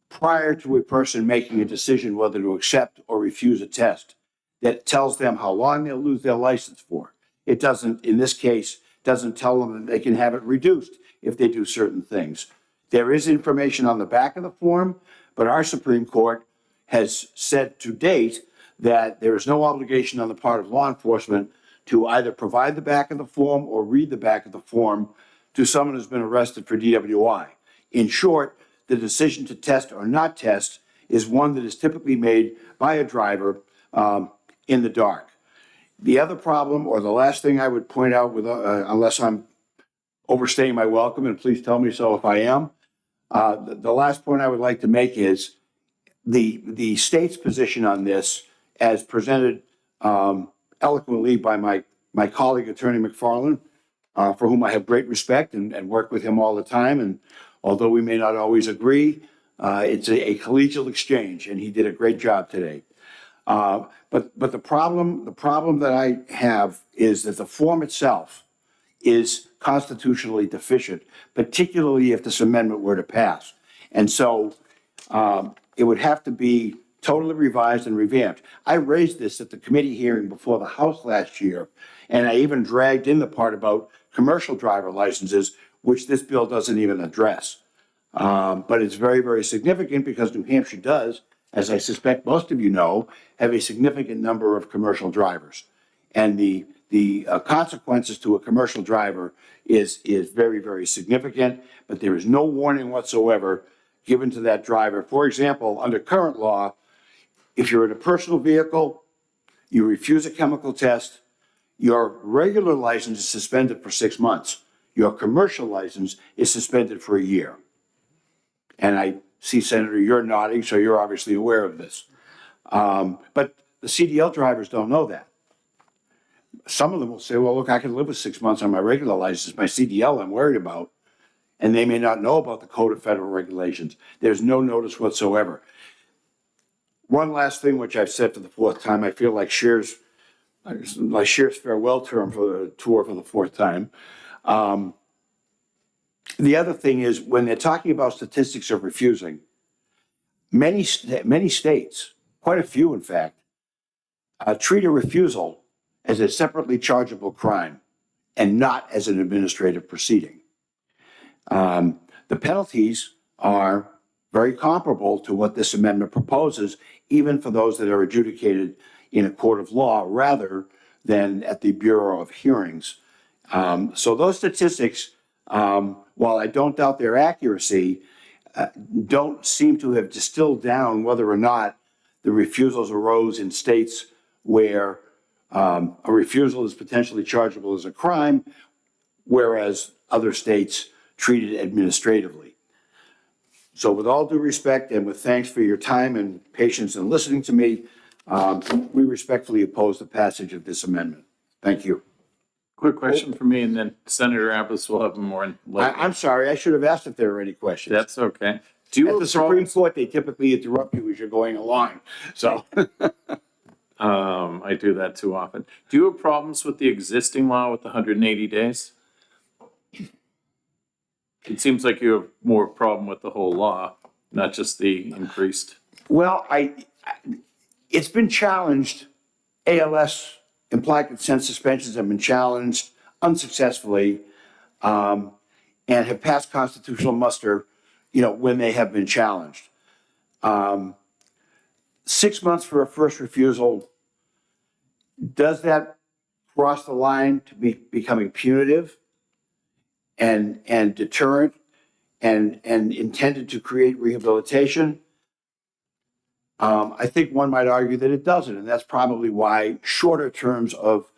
prior to a person making a decision whether to accept or refuse a test that tells them how long they'll lose their license for. It doesn't, in this case, doesn't tell them that they can have it reduced if they do certain things. There is information on the back of the form, but our Supreme Court has said to date that there is no obligation on the part of law enforcement to either provide the back of the form or read the back of the form to someone who's been arrested for DWI. In short, the decision to test or not test is one that is typically made by a driver in the dark. The other problem, or the last thing I would point out, unless I'm overstaying my welcome, and please tell me so if I am, the last point I would like to make is the state's position on this, as presented eloquently by my colleague, Attorney McFarland, for whom I have great respect and work with him all the time. And although we may not always agree, it's a collegial exchange, and he did a great job today. But the problem that I have is that the form itself is constitutionally deficient, particularly if this amendment were to pass. And so it would have to be totally revised and revamped. I raised this at the committee hearing before the House last year, and I even dragged in the part about commercial driver licenses, which this bill doesn't even address. But it's very, very significant because New Hampshire does, as I suspect most of you know, have a significant number of commercial drivers. And the consequences to a commercial driver is very, very significant, but there is no warning whatsoever given to that driver. For example, under current law, if you're in a personal vehicle, you refuse a chemical test, your regular license is suspended for 6 months. Your commercial license is suspended for a year. And I see, Senator, you're nodding, so you're obviously aware of this. But the CDL drivers don't know that. Some of them will say, well, look, I can live with 6 months on my regular license. My CDL I'm worried about. And they may not know about the Code of Federal Regulations. There's no notice whatsoever. One last thing, which I've said for the fourth time, I feel like Cher's farewell term for the tour for the fourth time. The other thing is, when they're talking about statistics of refusing, many states, quite a few in fact, treat a refusal as a separately chargeable crime and not as an administrative proceeding. The penalties are very comparable to what this amendment proposes, even for those that are adjudicated in a court of law rather than at the Bureau of Hearings. So those statistics, while I don't doubt their accuracy, don't seem to have distilled down whether or not the refusals arose in states where a refusal is potentially chargeable as a crime, whereas other states treat it administratively. So with all due respect and with thanks for your time and patience in listening to me, we respectfully oppose the passage of this amendment. Thank you. Quick question for me, and then Senator Abbas will have more. I'm sorry, I should have asked if there were any questions. That's okay. Do you At have the Supreme Court, they typically interrupt you as you're going along, so. I do that too often. Do you have problems with the existing law with the 180 days? It seems like you have more problem with the whole law, not just the increased. Well, it's been challenged. ALS, implied consent suspensions, have been challenged unsuccessfully, and have passed constitutional muster, when they have been challenged. 6 months for a first refusal, does that cross the line to becoming punitive and deterrent and intended to create rehabilitation? I think one might argue that it doesn't, and that's probably why shorter terms of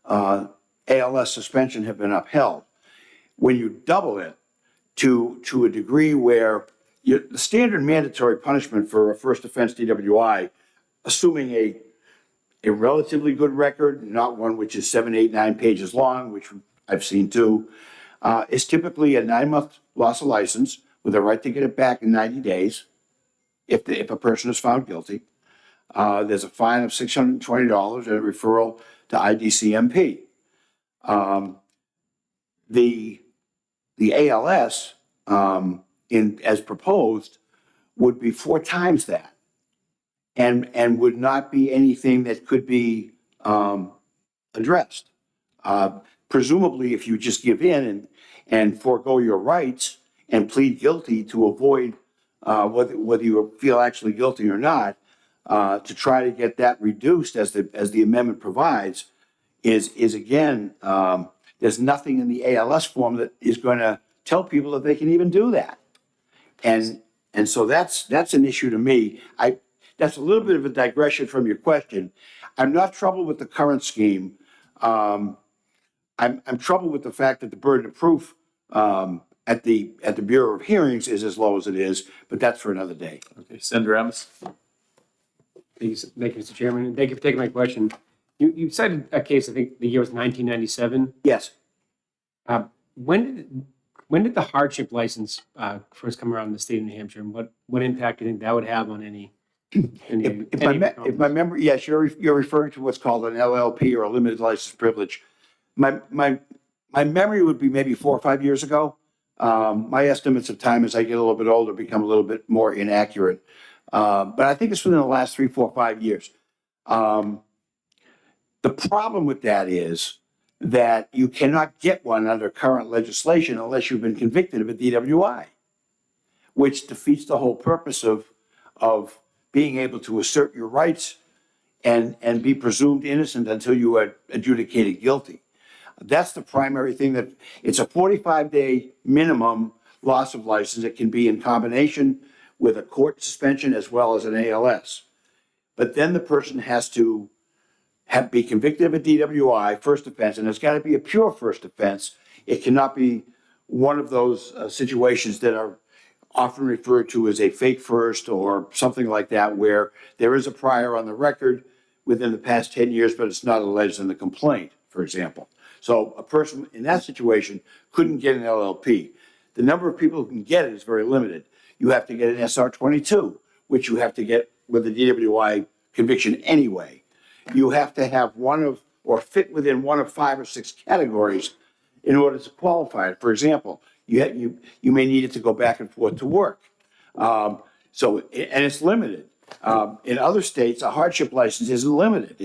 ALS suspension have been upheld. When you double it to a degree where the standard mandatory punishment for a first offense DWI, assuming a relatively good record, not one which is 7, 8, 9 pages long, which I've seen too, is typically a 9-month loss of license with a right to get it back in 90 days if a person is found guilty. There's a fine of $620 and a referral to IDCMP. The ALS, as proposed, would be 4 times that, and would not be anything that could be addressed. Presumably, if you just give in and forego your rights and plead guilty to avoid whether you feel actually guilty or not, to try to get that reduced as the amendment provides, is again, there's nothing in the ALS form that is going to tell people that they can even do that. And so that's an issue to me. That's a little bit of a digression from your question. I'm not troubled with the current scheme. I'm troubled with the fact that the burden of proof at the Bureau of Hearings is as low as it is, but that's for another day. Okay, Senator Abbas. Thank you, Mr. Chairman, and thank you for taking my question. You cited a case, I think the year was 1997. Yes. When did the hardship license first come around in the state of New Hampshire, and what impact do you think that would have on any? If my memory, yes, you're referring to what's called an LLP or a limited license privilege. My memory would be maybe 4 or 5 years ago. My estimates of time as I get a little bit older become a little bit more inaccurate. But I think it's within the last 3, 4, 5 years. The problem with that is that you cannot get one under current legislation unless you've been convicted of a DWI, which defeats the whole purpose of being able to assert your rights and be presumed innocent until you are adjudicated guilty. That's the primary thing. That it's a 45-day minimum loss of license. It can be in combination with a court suspension as well as an ALS. But then the person has to be convicted of a DWI, first offense, and it's got to be a pure first offense. It cannot be one of those situations that are often referred to as a fake first or something like that, where there is a prior on the record within the past 10 years, but it's not alleged in the complaint, for example. So a person in that situation couldn't get an LLP. The number of people who can get it is very limited. You have to get an SR22, which you have to get with a DWI conviction anyway. You have to have or fit within one of 5 or 6 categories in order to qualify. For example, you may need it to go back and forth to work. And it's limited. In other states, a hardship license isn't limited.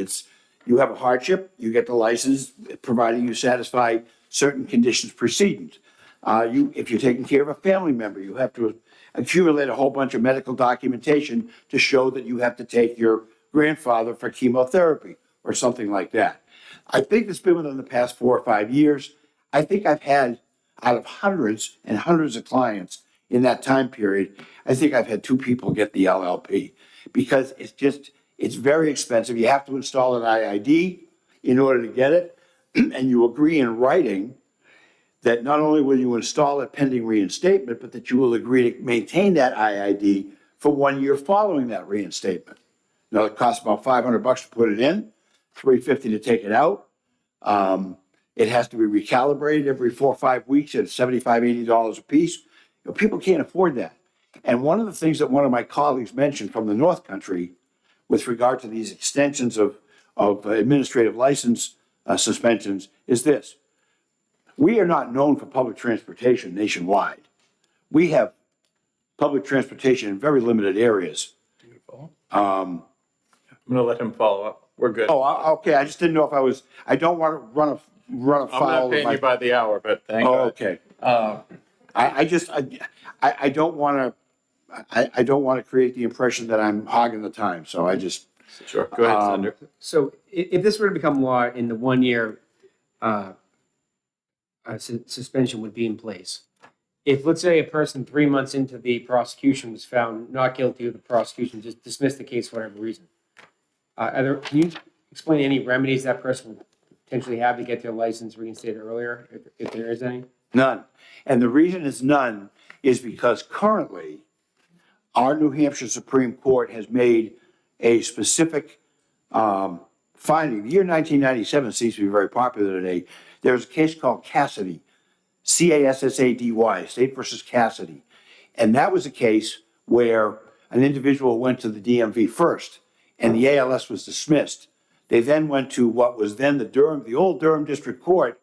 You have a hardship, you get the license, providing you satisfy certain conditions precedent. If you're taking care of a family member, you have to accumulate a whole bunch of medical documentation to show that you have to take your grandfather for chemotherapy or something like that. I think it's been within the past 4 or 5 years. I think I've had, out of hundreds and hundreds of clients in that time period, I think I've had 2 people get the LLP, because it's very expensive. You have to install an IID in order to get it, and you agree in writing that not only will you install it pending reinstatement, but that you will agree to maintain that IID for 1 year following that reinstatement. Now, it costs about $500 to put it in, $350 to take it out. It has to be recalibrated every 4 or 5 weeks at $75, $80 a piece. You know, people can't afford that. And one of the things that one of my colleagues mentioned from the North Country with regard to these extensions of administrative license suspensions is this. We are not known for public transportation nationwide. We have public transportation in very limited areas. I'm gonna let him follow up. We're good. Okay, I just didn't know if I don't want to run a I'm foul not of paying my. you by the hour, but thank Oh, God. okay. I don't want to create the impression that I'm hogging the time, so I just. Sure, go ahead, Senator. So if this were to become law in the 1 year suspension would be in place. If, let's say, a person 3 months into the prosecution was found not guilty of the prosecution, just dismissed the case for whatever reason, can you explain any remedies that person would potentially have to get their license reinstated earlier, if there is any? None. And the reason it's none is because currently our New Hampshire Supreme Court has made a specific finding. The year 1997 seems to be very popular today. There's a case called Cassidy, Cassady, State versus Cassidy. And that was a case where an individual went to the DMV first and the ALS was dismissed. They then went to what was then the old Durham District Court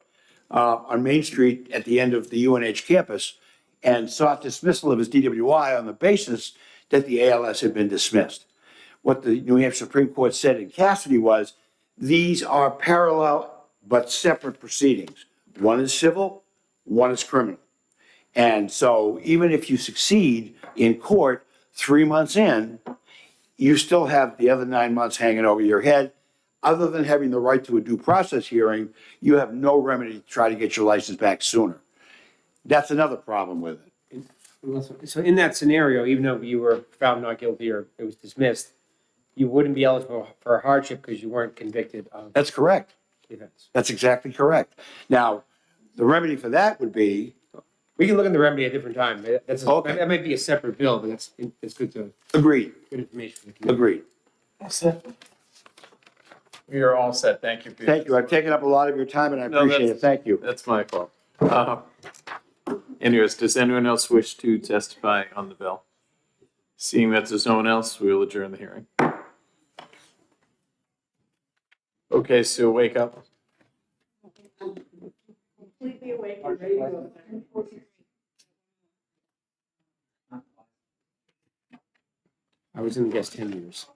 on Main Street at the end of the UNH campus and sought dismissal of his DWI on the basis that the ALS had been dismissed. What the New Hampshire Supreme Court said in Cassidy was, these are parallel but separate proceedings. One is civil, one is criminal. And so even if you succeed in court 3 months in, you still have the other 9 months hanging over your head. Other than having the right to a due process hearing, you have no remedy to try to get your license back sooner. That's another problem with it. So in that scenario, even though you were found not guilty or it was dismissed, you wouldn't be eligible for a hardship because you weren't convicted of That's correct. the offense. That's exactly correct. Now, the remedy for that would be. We can look at the remedy at a different time. Okay. That might be a separate bill, but it's good Agreed. information for the community. Agreed. We are all set. Thank you. For Thank you. I've taken up a lot of your time and I No, appreciate that's- it. Thank you. That's my fault. Anyways, does anyone else wish to testify on the bill? Seeing that there's no one else, we will adjourn the hearing. Okay, so wake up. Completely awake and ready to go. I was in the guest 10 years.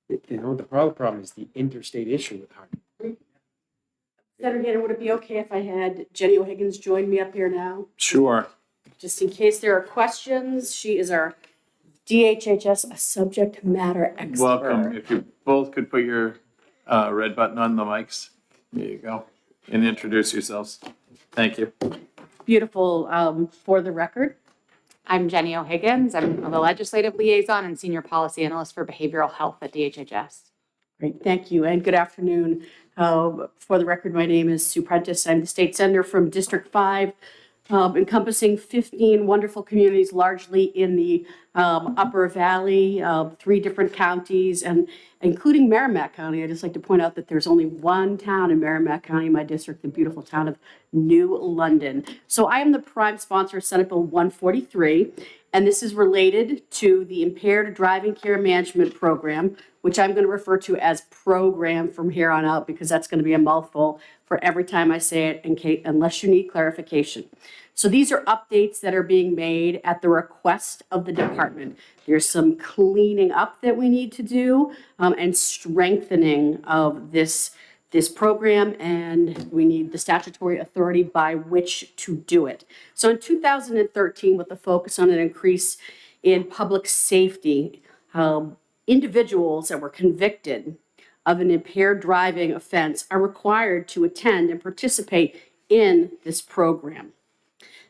You know, the problem is the interstate issue with Harding. Senator Gator, would it be okay if I had Jenny O'Higgins join me up here now? Sure. Just in case there are questions, she is our DHHS subject matter expert. Welcome. If you both could put your red button on the mics. There you go. And introduce yourselves. Thank you. Beautiful. For the record, I'm Jenny O'Higgins. I'm the legislative liaison and senior policy analyst for behavioral health at DHHS. great, thank you, and good afternoon. For the record, my name is Sue Prentice. I'm the state senator from District 5, encompassing 15 wonderful communities, largely in the Upper Valley, 3 different counties, and including Merrimack County. I'd just like to point out that there's only one town in Merrimack County, my district, the beautiful town of New London. So I am the prime sponsor of Senate Bill 143, and this is related to the Impaired Driving Care Management Program, which I'm going to refer to as program from here on out because that's going to be a mouthful for every time I say it, unless you need clarification. So these are updates that are being made at the request of the department. There's some cleaning up that we need to do and strengthening of this program, and we need the statutory authority by which to do it. So in 2013, with the focus on an increase in public safety, individuals that were convicted of an impaired driving offense are required to attend and participate in this program.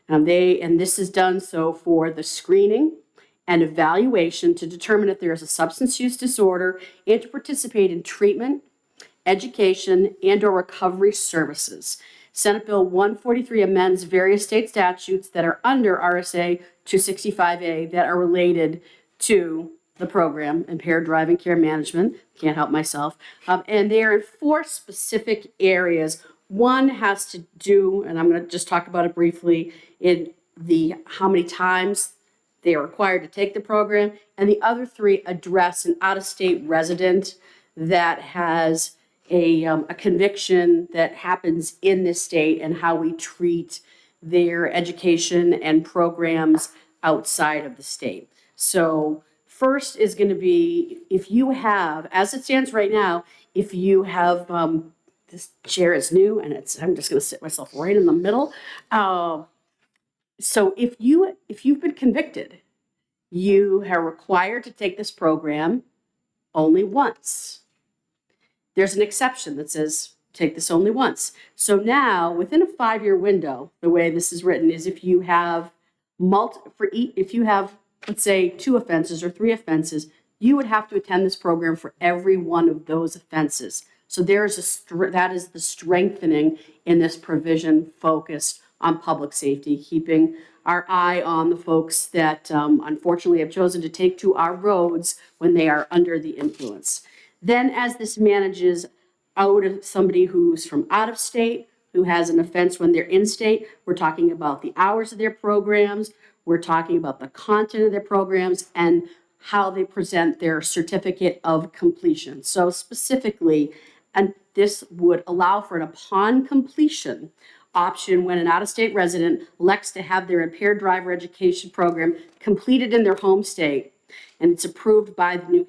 And this is done so for the screening and evaluation to determine if there is a substance use disorder and to participate in treatment education, and/or recovery services. Senate Bill 143 amends various state statutes that are under RSA 265A that are related to the program, impaired driving care management, can't help myself. And they are in 4 specific areas. One has to do, and I'm going to just talk about it briefly, in the how many times they are required to take the program, and the other 3 address an out-of-state resident that has a conviction that happens in this state and how we treat their education and programs outside of the state. So first is going to be, if you have, as it stands right now, if you have, this chair is new and I'm just going to sit myself right in the middle. So if you've been convicted, you are required to take this program only once. There's an exception that says take this only once. So now, within a 5-year window, the way this is written is if you have if you have, let's say, 2 offenses or 3 offenses, you would have to attend this program for every one of those offenses. So that is the strengthening in this provision focused on public safety, keeping our eye on the folks that unfortunately have chosen to take to our roads when they are under the influence. Then as this manages out of somebody who's from out of state, who has an offense when they're in state, we're talking about the hours of their programs, we're talking about the content of their programs, and how they present their certificate of completion. So specifically, and this would allow for an upon completion option when an out-of-state resident elects to have their impaired driver education program completed in their home state, and it's approved by the New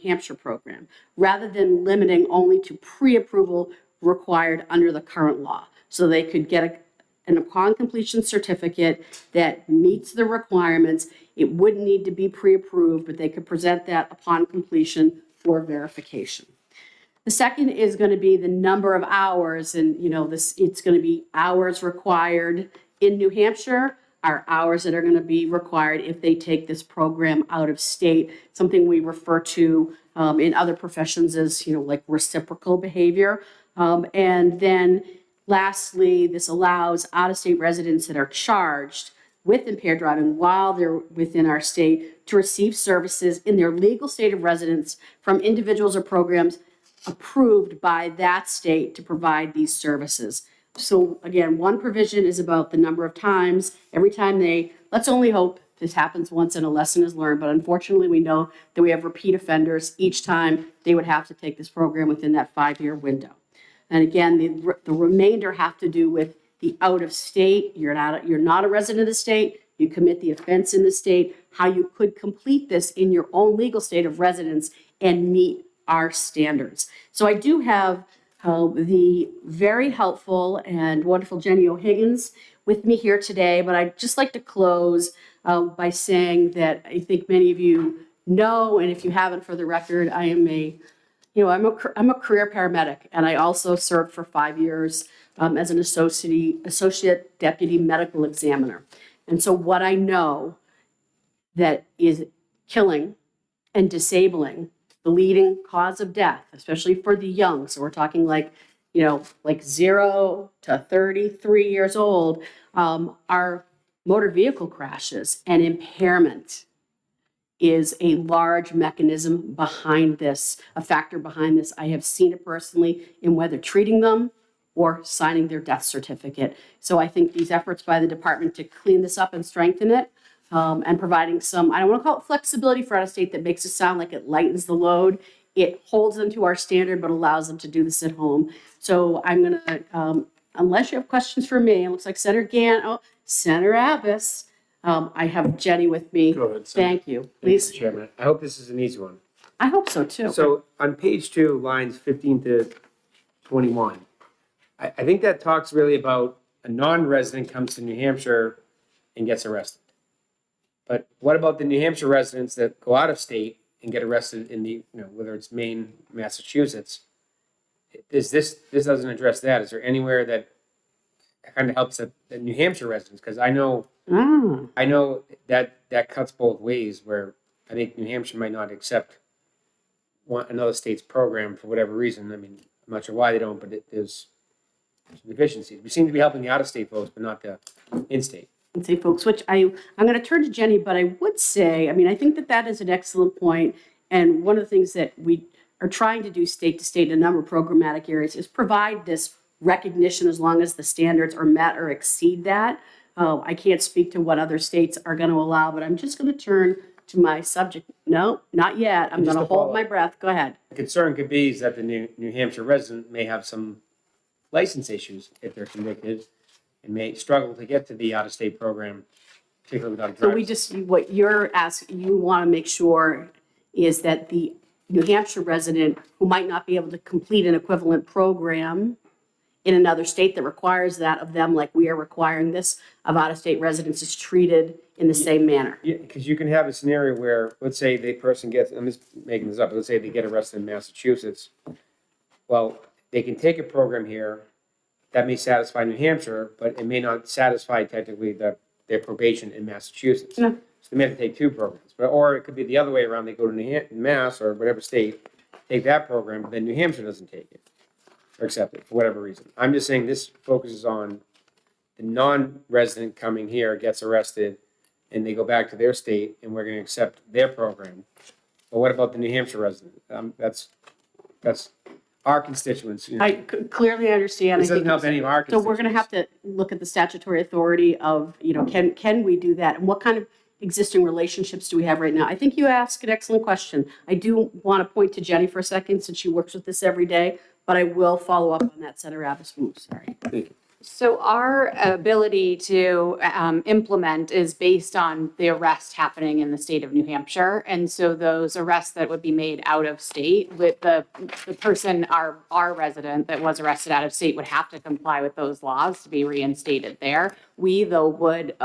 Hampshire program, rather than limiting only to pre-approval required under the current law. So they could get an upon completion certificate that meets the requirements. It wouldn't need to be pre-approved, but they could present that upon completion for verification. The second is going to be the number of hours, and it's going to be hours required in New Hampshire are hours that are going to be required if they take this program out of state, something we refer to in other professions as, like reciprocal behavior. And then lastly, this allows out-of-state residents that are charged with impaired driving while they're within our state to receive services in their legal state of residence from individuals or programs approved by that state to provide these services. So again, one provision is about the number of times. Every time let's only hope this happens once and a lesson is learned, but unfortunately we know that we have repeat offenders each time they would have to take this program within that 5-year window. And again, the remainder have to do with the out of state. You're not a resident of the state, you commit the offense in the state, how you could complete this in your own legal state of residence and meet our standards. So I do have the very helpful and wonderful Jenny O'Higgins with me here today, but I'd just like to close by saying that I think many of you know, and if you haven't, for the record, I am I'm a career paramedic, and I also served for 5 years as an associate deputy medical examiner. And so what I know that is killing and disabling, the leading cause of death, especially for the young. So we're talking like 0 to 33 years old, are motor vehicle crashes, and impairment is a large mechanism behind this, a factor behind this. I have seen it personally in whether treating them or signing their death certificate. So I think these efforts by the department to clean this up and strengthen it, and providing some, I don't want to call it flexibility for out of state that makes it sound like it lightens the load. It holds them to our standard, but allows them to do this at home. So I'm going to, unless you have questions for me, it looks like Senator Abbas. I have Jenny with me. Go ahead, Thank you. Please. Mr. Chairman, I hope this is an easy one. I hope so too. So on page 2, lines 15 to 21, I think that talks really about a non-resident comes to New Hampshire and gets arrested. But what about the New Hampshire residents that go out of state and get arrested in the, whether it's Maine, Massachusetts? This doesn't address that. Is there anywhere that kind of helps the New Hampshire residents? Because I know that cuts both ways, where I think New Hampshire might not accept want another state's program for whatever reason. I mean, I'm not sure why they don't, but there's some deficiencies. We seem to be helping the out-of-state folks, but not the in-state. And say folks, which I'm going to turn to Jenny, but I would say, I mean, I think that that is an excellent point. And one of the things that we are trying to do state to state in a number of programmatic areas is provide this recognition as long as the standards are met or exceed that. I can't speak to what other states are going to allow, but I'm just going to turn to my subject. No, not yet. I'm Just going to to follow hold my breath. Go ahead. The concern could be is that the New Hampshire resident may have some license issues if they're convicted and may struggle to get to the out-of-state program, particularly without a So driver's. we just, what you're asking, you want to make sure is that the New Hampshire resident who might not be able to complete an equivalent program in another state that requires that of them, like we are requiring this of out-of-state residents, is treated in the same manner. Yeah, because you can have a scenario where, let's say the person gets, I'm just making this up, but let's say they get arrested in Massachusetts. Well, they can take a program here that may satisfy New Hampshire, but it may not satisfy technically their probation in Massachusetts. Yeah. So they may have to take two programs, but, or it could be the other way around, they go to Mass or whatever state, take that program, but then New Hampshire doesn't take it or accept it for whatever reason. I'm just saying this focuses on the non-resident coming here, gets arrested, and they go back to their state, and we're gonna accept their program. But what about the New Hampshire resident? That's our constituents. You know. I clearly understand. This I doesn't think help any of our so we're going to have to look at the statutory authority of, you know, can we do that? And what kind of existing relationships do we have right now? I think you asked an excellent question. I do want to point to Jenny for a second since she works with this every day, but I will follow up on that, Senator Abbas. Sorry. Thank you. So our ability to implement is based on the arrest happening in the state of New Hampshire. And so those arrests that would be made out of state with the person, our resident that was arrested out of state would have to comply with those laws to be reinstated there. We though would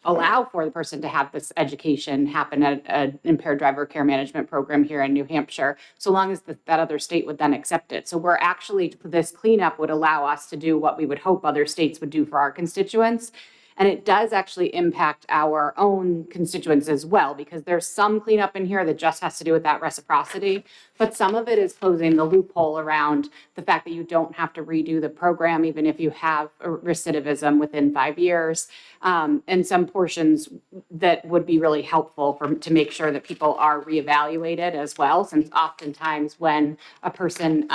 allow for the person to have this education happen at an impaired driver care management program here in New Hampshire, so long as that other state would then accept it. So we're actually, this cleanup would allow us to do what we would hope other states would do for our constituents. And it does actually impact our own constituents as well, because there's some cleanup in here that just has to do with that reciprocity. But some of it is closing the loophole around the fact that you don't have to redo the program, even if you have a recidivism within 5 years. And some portions that would be really helpful to make sure that people are reevaluated as well, since oftentimes when a person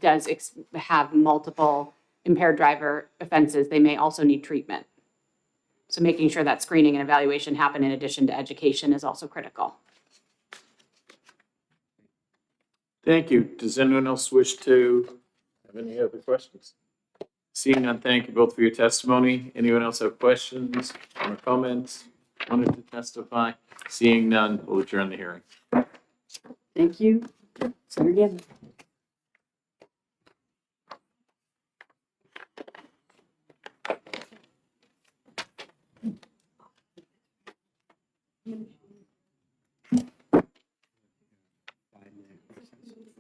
does have multiple impaired driver offenses, they may also need treatment. So making sure that screening and evaluation happen in addition to education is also critical. Thank you. Does anyone else wish to have any other questions? Seeing none, thank you both for your testimony. Anyone else have questions or comments? Wanted to testify? Seeing none, we'll adjourn the hearing. Thank you. Senator Gavin.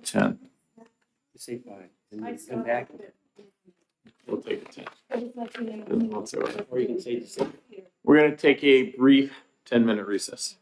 Ten. Say five, and you come back. We'll take a 10. That's all right. Or you can say just. We're going to take a brief 10-minute recess.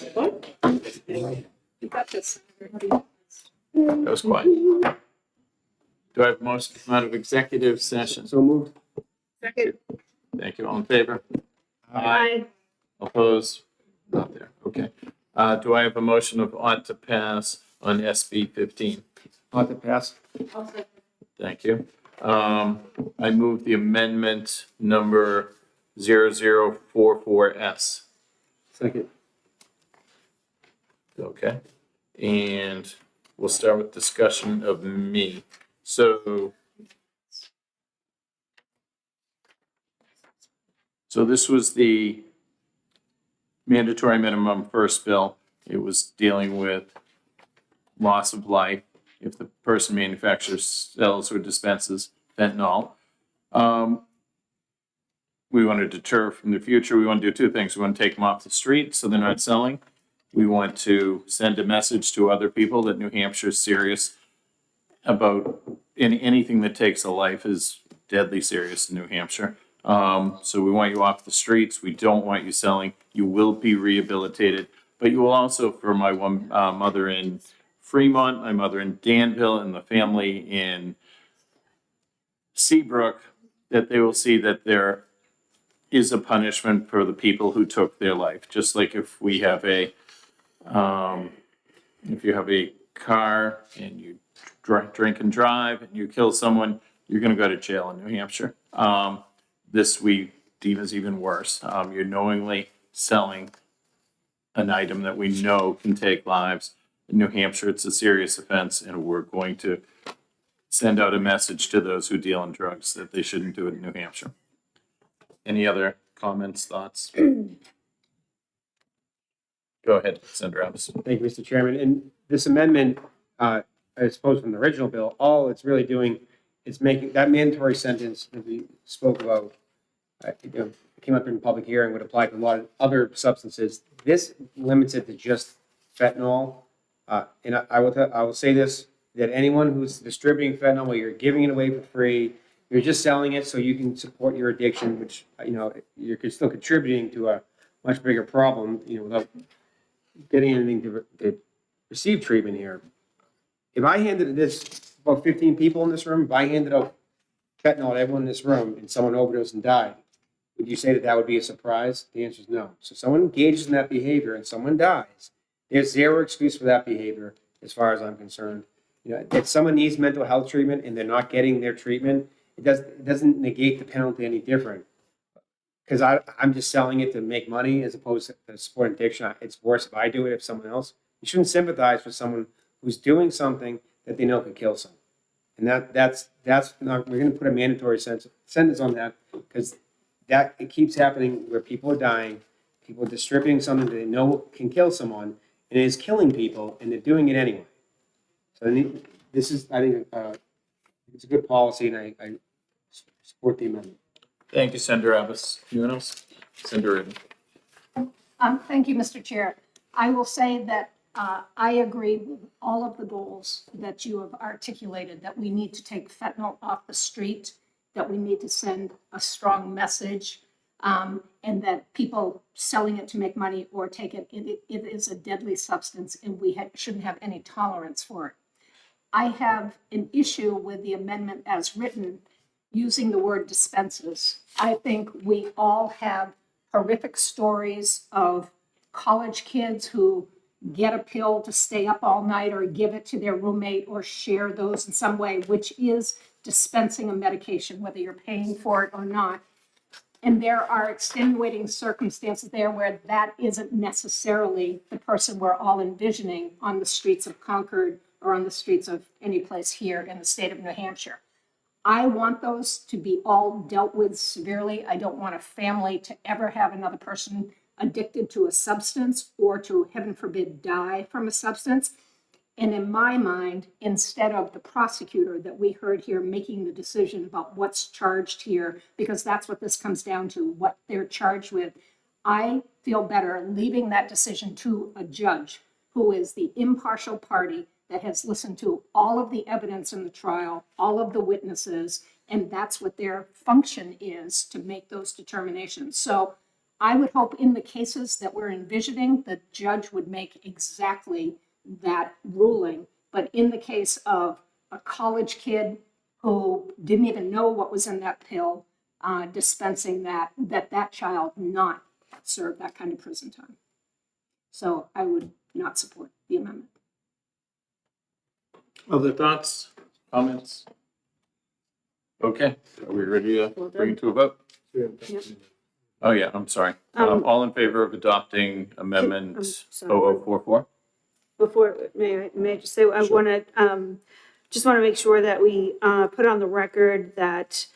You got this. That was quiet. Do I have most amount of executive session? So moved. Second. Thank you. All in favor? Aye. Opposed? Not there. Okay. Do I have a motion of ought to pass on SB 15? Ought to pass. Thank you. I move the amendment number 0044S. Second. Okay. And we'll start with discussion of me. So this was the mandatory minimum first bill. It was dealing with loss of life if the person manufactures, sells, or dispenses fentanyl. We want to deter from the future. We want to do two things. We want to take them off the street so they're not selling. We want to send a message to other people that New Hampshire is serious about anything that takes a life is deadly serious in New Hampshire. So we want you off the streets. We don't want you selling. You will be rehabilitated, but you will also, for my one mother in Fremont, my mother in Danville, and the family in Seabrook, that they will see that there is a punishment for the people who took their life. Just like if we have if you have a car and you drink and drive and you kill someone, you're going to go to jail in New Hampshire. This we deem as even worse. You're knowingly selling an item that we know can take lives. In New Hampshire, it's a serious offense, and we're going to send out a message to those who deal in drugs that they shouldn't do it in New Hampshire. Any other comments, thoughts? Go ahead, Senator Abbas. Thank you, Mr. Chairman. And this amendment, I suppose from the original bill, all it's really doing is making that mandatory sentence that we spoke about, came up in public hearing, would apply to a lot of other substances. This limits it to just fentanyl. And I will say this, that anyone who's distributing fentanyl, where you're giving it away for free, you're just selling it so you can support your addiction, which, you're still contributing to a much bigger problem, without getting anything to receive treatment here. If I handed this, about 15 people in this room, if I handed out fentanyl to everyone in this room and someone overdosed and died, would you say that that would be a surprise? The answer is no. So someone engages in that behavior and someone dies, there's zero excuse for that behavior as far as I'm concerned. If someone needs mental health treatment and they're not getting their treatment, it doesn't negate the penalty any different. Because I'm just selling it to make money as opposed to support addiction. It's worse if I do it if someone else. You shouldn't sympathize with someone who's doing something that they know could kill someone. And that's not, we're going to put a mandatory sentence on that, because it keeps happening where people are dying, people are distributing something that they know can kill someone, and it is killing people, and they're doing it anyway. So this is, I think, it's a good policy, and I support the amendment. Thank you, Senator Abbas. Anyone else? Senator Rubin. Thank you, Mr. Chair. I will say that I agree with all of the goals that you have articulated, that we need to take fentanyl off the street, that we need to send a strong message, and that people selling it to make money or take it, it is a deadly substance, and we shouldn't have any tolerance for it. I have an issue with the amendment as written, using the word dispenses. I think we all have horrific stories of college kids who get a pill to stay up all night or give it to their roommate or share those in some way, which is dispensing a medication, whether you're paying for it or not. And there are extenuating circumstances there where that isn't necessarily the person we're all envisioning on the streets of Concord or on the streets of any place here in the state of New Hampshire. I want those to be all dealt with severely. I don't want a family to ever have another person addicted to a substance or to, heaven forbid, die from a substance. And in my mind, instead of the prosecutor that we heard here making the decision about what's charged here, because that's what this comes down to, what they're charged with, I feel better leaving that decision to a judge who is the impartial party that has listened to all of the evidence in the trial, all of the witnesses, and that's what their function is, to make those determinations. So I would hope in the cases that we're envisioning, the judge would make exactly that ruling. But in the case of a college kid who didn't even know what was in that pill, dispensing that child not serve that kind of prison time. So I would not support the amendment. Other thoughts, comments? Okay, are we ready to bring it to a vote? Oh, yeah, I'm sorry. All in favor of adopting amendment sorry. 0044? Before, may I just say, I want to, just want to make sure that we put on the record that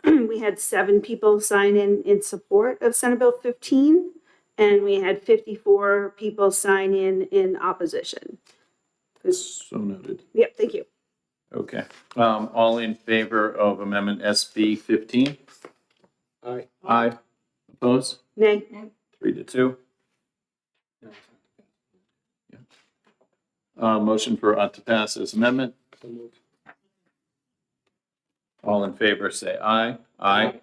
we had 7 people sign in support of Senate Bill 15, and we had 54 people sign in opposition. So noted. Yep, thank you. Okay. All in favor of amendment SB 15? Aye. Aye. Opposed? Nay. 3-2. Motion for ought to pass as amendment. All in favor, say aye. Aye.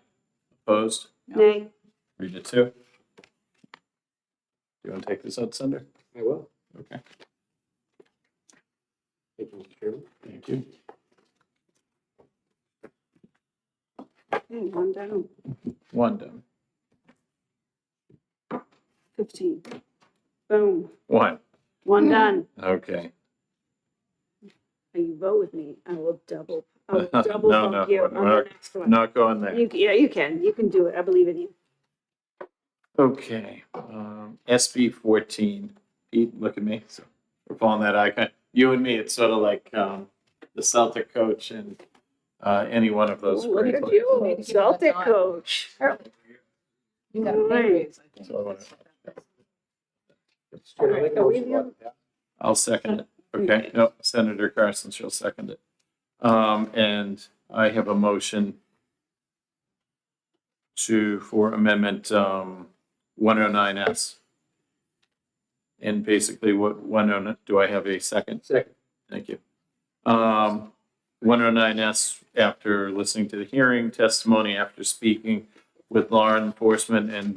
Opposed? Nay. 3-2. Do you want to take this out, Senator? I will. Okay, Thank you, Mr. Chairman. thank you. Okay, one down. One done. 15. Boom. One. One done. Okay. If you vote with me, I will double No, bump you on the we're next one. not going there. Yeah, you can. You can do it. I believe in you. Okay, SB 14. Pete, look at me. So we're following that icon. You and me, it's sort of like the Celtic coach and any one of those. Look great at players. you, Celtic coach. You got All a right. raise, I think. So I wanna- Mr. Chairman, I make a motion to adopt that. I'll second it. Okay, no, Senator Carson shall second it. And I have a motion for amendment 109S. And basically what 109, do I have a second? Second. Thank you. 109S, after listening to the hearing testimony, after speaking with law enforcement, and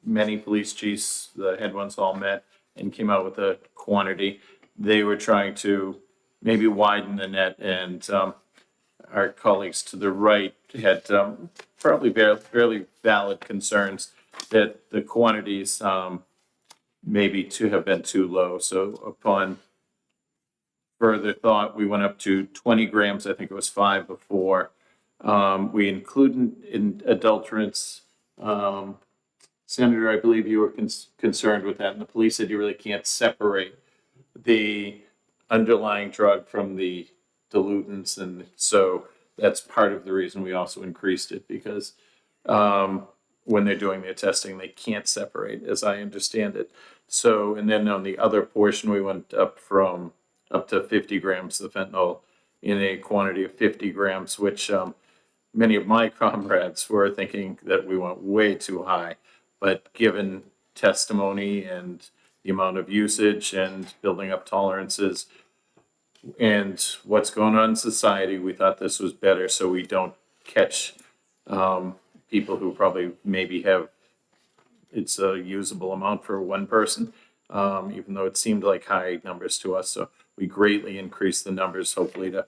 many police chiefs, the head ones all met and came out with a quantity. They were trying to maybe widen the net, and our colleagues to the right had probably fairly valid concerns that the quantities maybe to have been too low. So upon further thought, we went up to 20 grams. I think it was 5 before. We included in adulterants. Senator, I believe you were concerned with that, and the police said you really can't separate the underlying drug from the dilutants, and so that's part of the reason we also increased it, because when they're doing their testing, they can't separate, as I understand it. So, and then on the other portion, we went up to 50 grams of fentanyl in a quantity of 50 grams, which many of my comrades were thinking that we went way too high. But given testimony and the amount of usage and building up tolerances and what's going on in society, we thought this was better so we don't catch people who probably maybe have, it's a usable amount for one person, even though it seemed like high numbers to us. So we greatly increased the numbers, hopefully to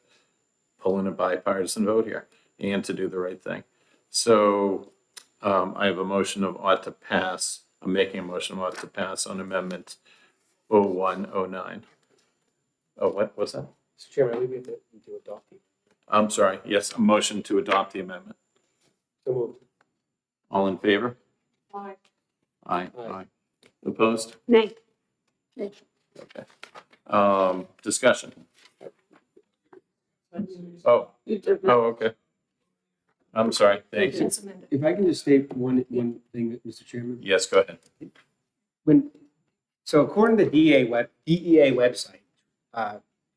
pull in a bipartisan vote here and to do the right thing. So I have a motion of ought to pass. I'm making a motion of ought to pass on amendment 0109. Oh, what was that? Mr. Chairman, I leave it to adopt the. I'm sorry. Yes, a motion to adopt the amendment. So moved. All in favor? Aye. Aye. Aye. Opposed? Nay. Okay. Discussion. Oh, okay. I'm sorry. Thank you. It's amended. If I can just state one thing, Mr. Chairman. Yes, go ahead. So according to the DEA website,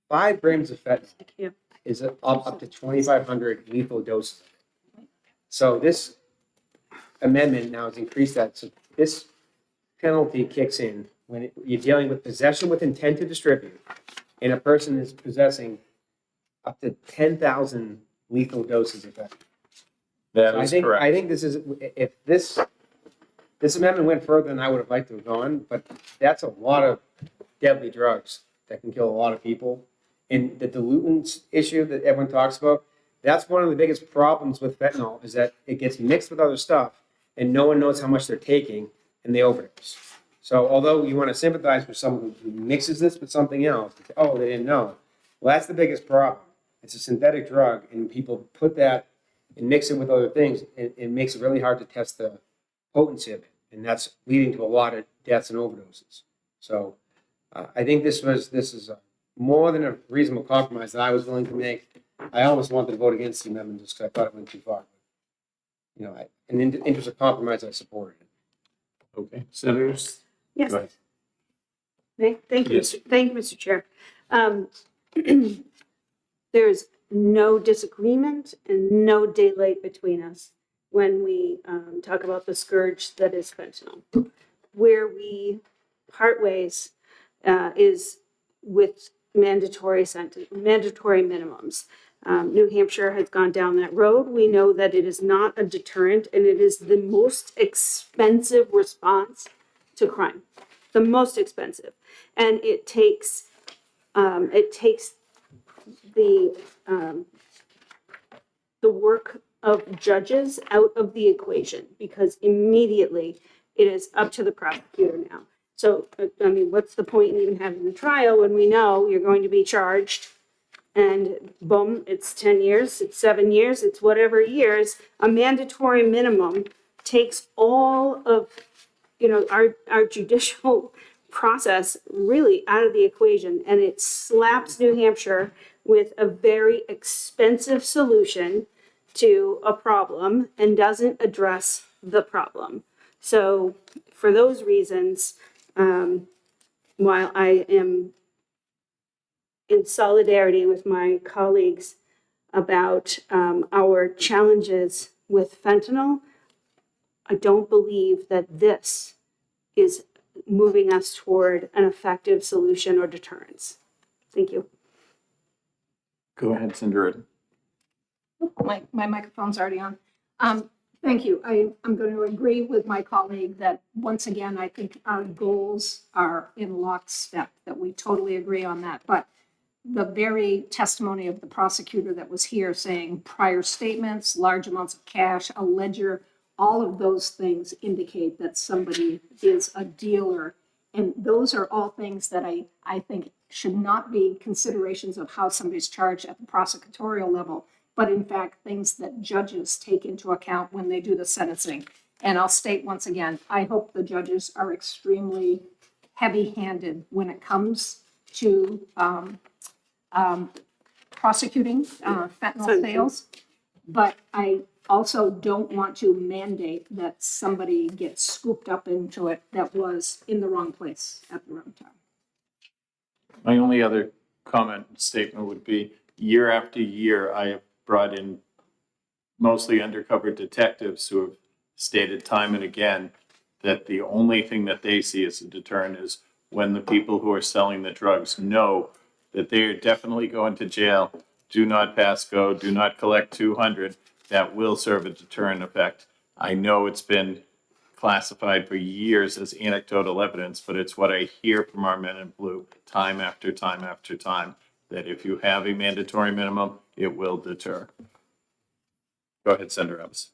5 grams of fentanyl is up to 2,500 lethal doses. So this amendment now has increased that. So this penalty kicks in when you're dealing with possession with intent to distribute, and a person is possessing up to 10,000 lethal doses of fentanyl. That So is correct. I think this is, if this this amendment went further than I would have liked to have gone, but that's a lot of deadly drugs that can kill a lot of people. And the dilutants issue that everyone talks about, that's one of the biggest problems with fentanyl, is that it gets mixed with other stuff and no one knows how much they're taking and they overdose. So although you want to sympathize with someone who mixes this with something else, oh, they didn't know. Well, that's the biggest problem. It's a synthetic drug and people put that and mix it with other things. It makes it really hard to test the potency of it. And that's leading to a lot of deaths and overdoses. So I think this is more than a reasonable compromise that I was willing to make. I almost wanted to vote against the amendment just because I thought it went too far. You know, in the interest of compromise, I supported it. Okay, senators? Yes. Go ahead. Thank you, Yes. thank you, Mr. Chair. There's no disagreement and no daylight between us when we talk about the scourge that is fentanyl. Where we part ways is with mandatory minimums. New Hampshire has gone down that road. We know that it is not a deterrent and it is the most expensive response to crime, the most expensive. And it takes the work of judges out of the equation because immediately it is up to the prosecutor now. So, I mean, what's the point in even having the trial when we know you're going to be charged and boom, it's 10 years, it's 7 years, it's whatever years. A mandatory minimum takes all of, our judicial process really out of the equation, and it slaps New Hampshire with a very expensive solution to a problem and doesn't address the problem. So for those reasons, while I am in solidarity with my colleagues about our challenges with fentanyl, I don't believe that this is moving us toward an effective solution or deterrence. Thank you. Go ahead, Senator. My microphone's already on. Thank you. I'm going to agree with my colleague that once again, I think our goals are in lockstep, that we totally agree on that. But the very testimony of the prosecutor that was here saying prior statements, large amounts of cash, a ledger, all of those things indicate that somebody is a dealer. And those are all things that I think should not be considerations of how somebody's charged at the prosecutorial level, but in fact, things that judges take into account when they do the sentencing. And I'll state once again, I hope the judges are extremely heavy-handed when it comes to prosecuting fentanyl sales. But I also don't want to mandate that somebody gets scooped up into it that was in the wrong place at the wrong time. My only other comment and statement would be, year after year, I have brought in mostly undercover detectives who have stated time and again that the only thing that they see as a deterrent is when the people who are selling the drugs know that they are definitely going to jail, do not pass go, do not collect 200, that will serve a deterrent effect. I know it's been classified for years as anecdotal evidence, but it's what I hear from our men in blue time after time after time, that if you have a mandatory minimum, it will deter. Go ahead, Senator Evans.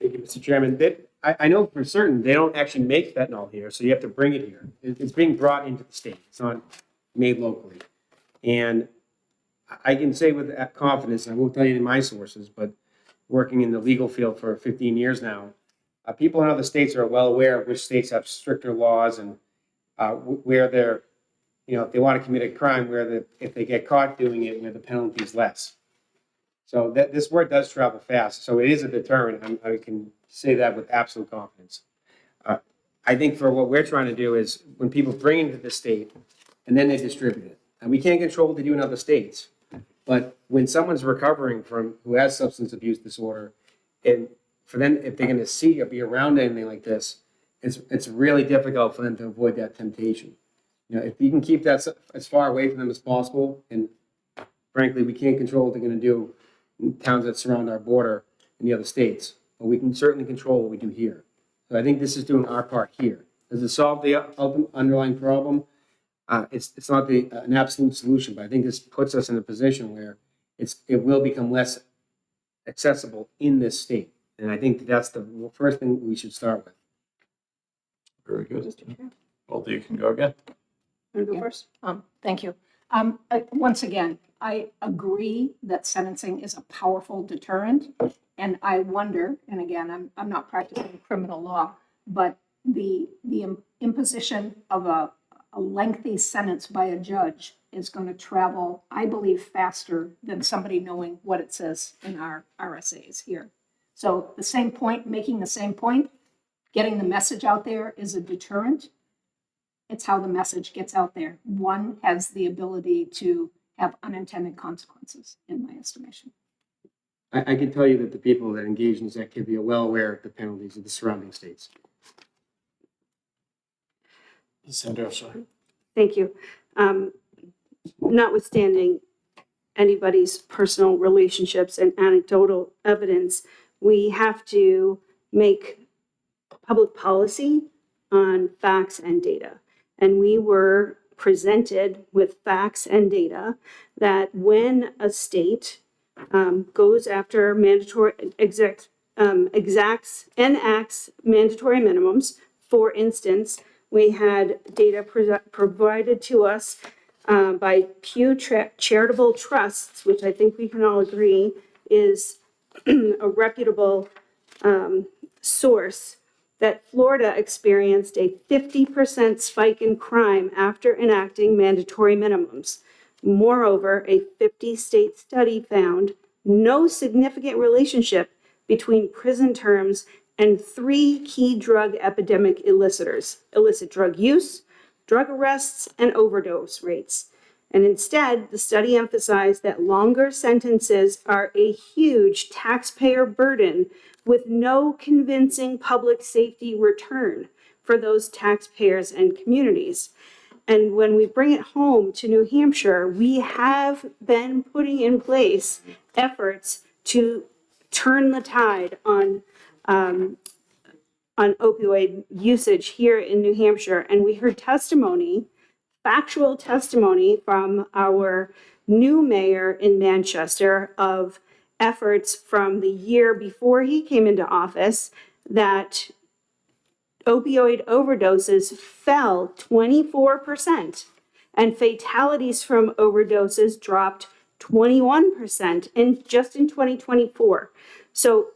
Thank you, Mr. Chairman. I know for certain they don't actually make fentanyl here, so you have to bring it here. It's being brought into the state. It's not made locally. And I can say with confidence, I won't tell you any of my sources, but working in the legal field for 15 years now, people in other states are well aware of which states have stricter laws and where they're, if they want to commit a crime, if they get caught doing it, where the penalty is less. So this word does travel fast. So it is a deterrent. I can say that with absolute confidence. I think for what we're trying to do is when people bring it into the state and then they distribute it, and we can't control what they do in other states, but when someone's recovering who has substance abuse disorder, and for them, if they're going to see or be around anything like this, it's really difficult for them to avoid that temptation. If you can keep that as far away from them as possible, and frankly, we can't control what they're going to do in towns that surround our border in the other states, but we can certainly control what we do here. So I think this is doing our part here. Does it solve the ultimate underlying problem? It's not an absolute solution, but I think this puts us in a position where it will become less accessible in this state. And I think that's the first thing we should start with. Very good. Well, you can go again. Want to go first? Thank you. Once again, I agree that sentencing is a powerful deterrent. And I wonder, and again, I'm not practicing criminal law, but the imposition of a lengthy sentence by a judge is going to travel, I believe, faster than somebody knowing what it says in our RSAs here. So the same point, making the same point, getting the message out there is a deterrent. It's how the message gets out there. One has the ability to have unintended consequences, in my estimation. I can tell you that the people that engage in this activity are well aware of the penalties of the surrounding states. Senator, sorry. Thank you. Notwithstanding anybody's personal relationships and anecdotal evidence, we have to make public policy on facts and data. And we were presented with facts and data that when a state goes after mandatory enacts mandatory minimums, for instance, we had data provided to us by Pew Charitable Trusts, which I think we can all agree is a reputable source, that Florida experienced a 50% spike in crime after enacting mandatory minimums. Moreover, a 50-state study found no significant relationship between prison terms and 3 key drug epidemic elicitors: illicit drug use, drug arrests, and overdose rates. And instead, the study emphasized that longer sentences are a huge taxpayer burden with no convincing public safety return for those taxpayers and communities. And when we bring it home to New Hampshire, we have been putting in place efforts to turn the tide on opioid usage here in New Hampshire. And we heard testimony, factual testimony from our new mayor in Manchester of efforts from the year before he came into office that opioid overdoses fell 24% and fatalities from overdoses dropped 21% in 2024. So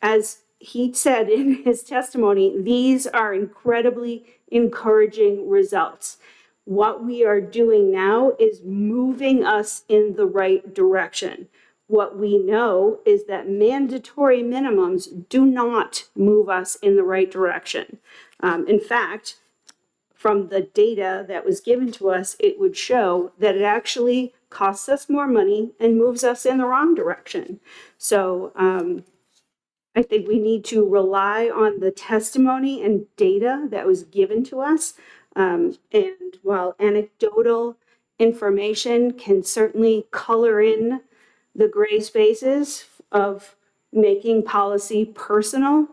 as he said in his testimony, these are incredibly encouraging results. What we are doing now is moving us in the right direction. What we know is that mandatory minimums do not move us in the right direction. In fact, from the data that was given to us, it would show that it actually costs us more money and moves us in the wrong direction. So I think we need to rely on the testimony and data that was given to us. And while anecdotal information can certainly color in the gray spaces of making policy personal,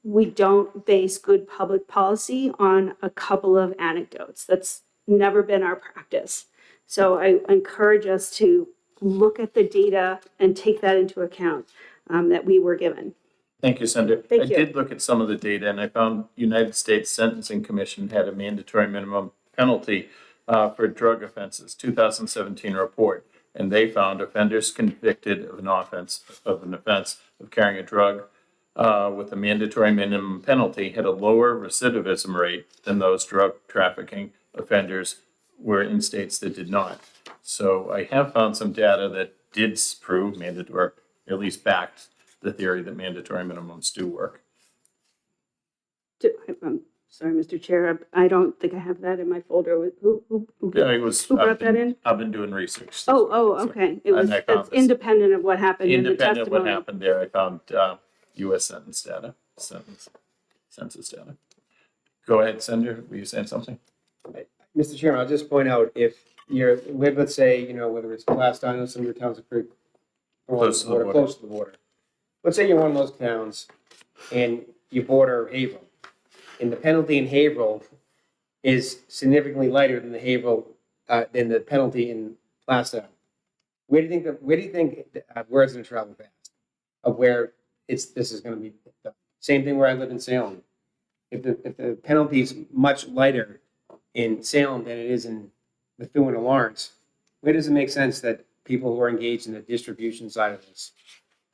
we don't base good public policy on a couple of anecdotes. That's never been our practice. So I encourage us to look at the data and take that into account that we were given. Thank you, Senator. Thank I you. did look at some of the data, and I found United States Sentencing Commission had a mandatory minimum penalty for drug offenses, 2017 report, and they found offenders convicted of an offense of carrying a drug with a mandatory minimum penalty had a lower recidivism rate than those drug trafficking offenders were in states that did not. So I have found some data that did prove mandatory, at least backed the theory that mandatory minimums do work. I'm sorry, Mr. Chair, I don't think I have that in my folder. Who brought that in? I've been doing research. Okay. And I found It's this. independent of what happened in the Independent of what testimony. happened there, I found US census data. Go ahead, Senator, were you saying something? Mr. Chairman, I'll just point out, if you're, let's say, whether it's Glasgow, some of your towns are pretty Close close to the border. Let's say you're one of those towns and you border Avon, and the penalty in Haverhill is significantly lighter than than the penalty in Plastow. Where do you think where's going to travel fast? Of where this is going to be done? Same thing where I live in Salem. If the penalty is much lighter in Salem than it is in Methuen or Lawrence, where does it make sense that people who are engaged in the distribution side of this?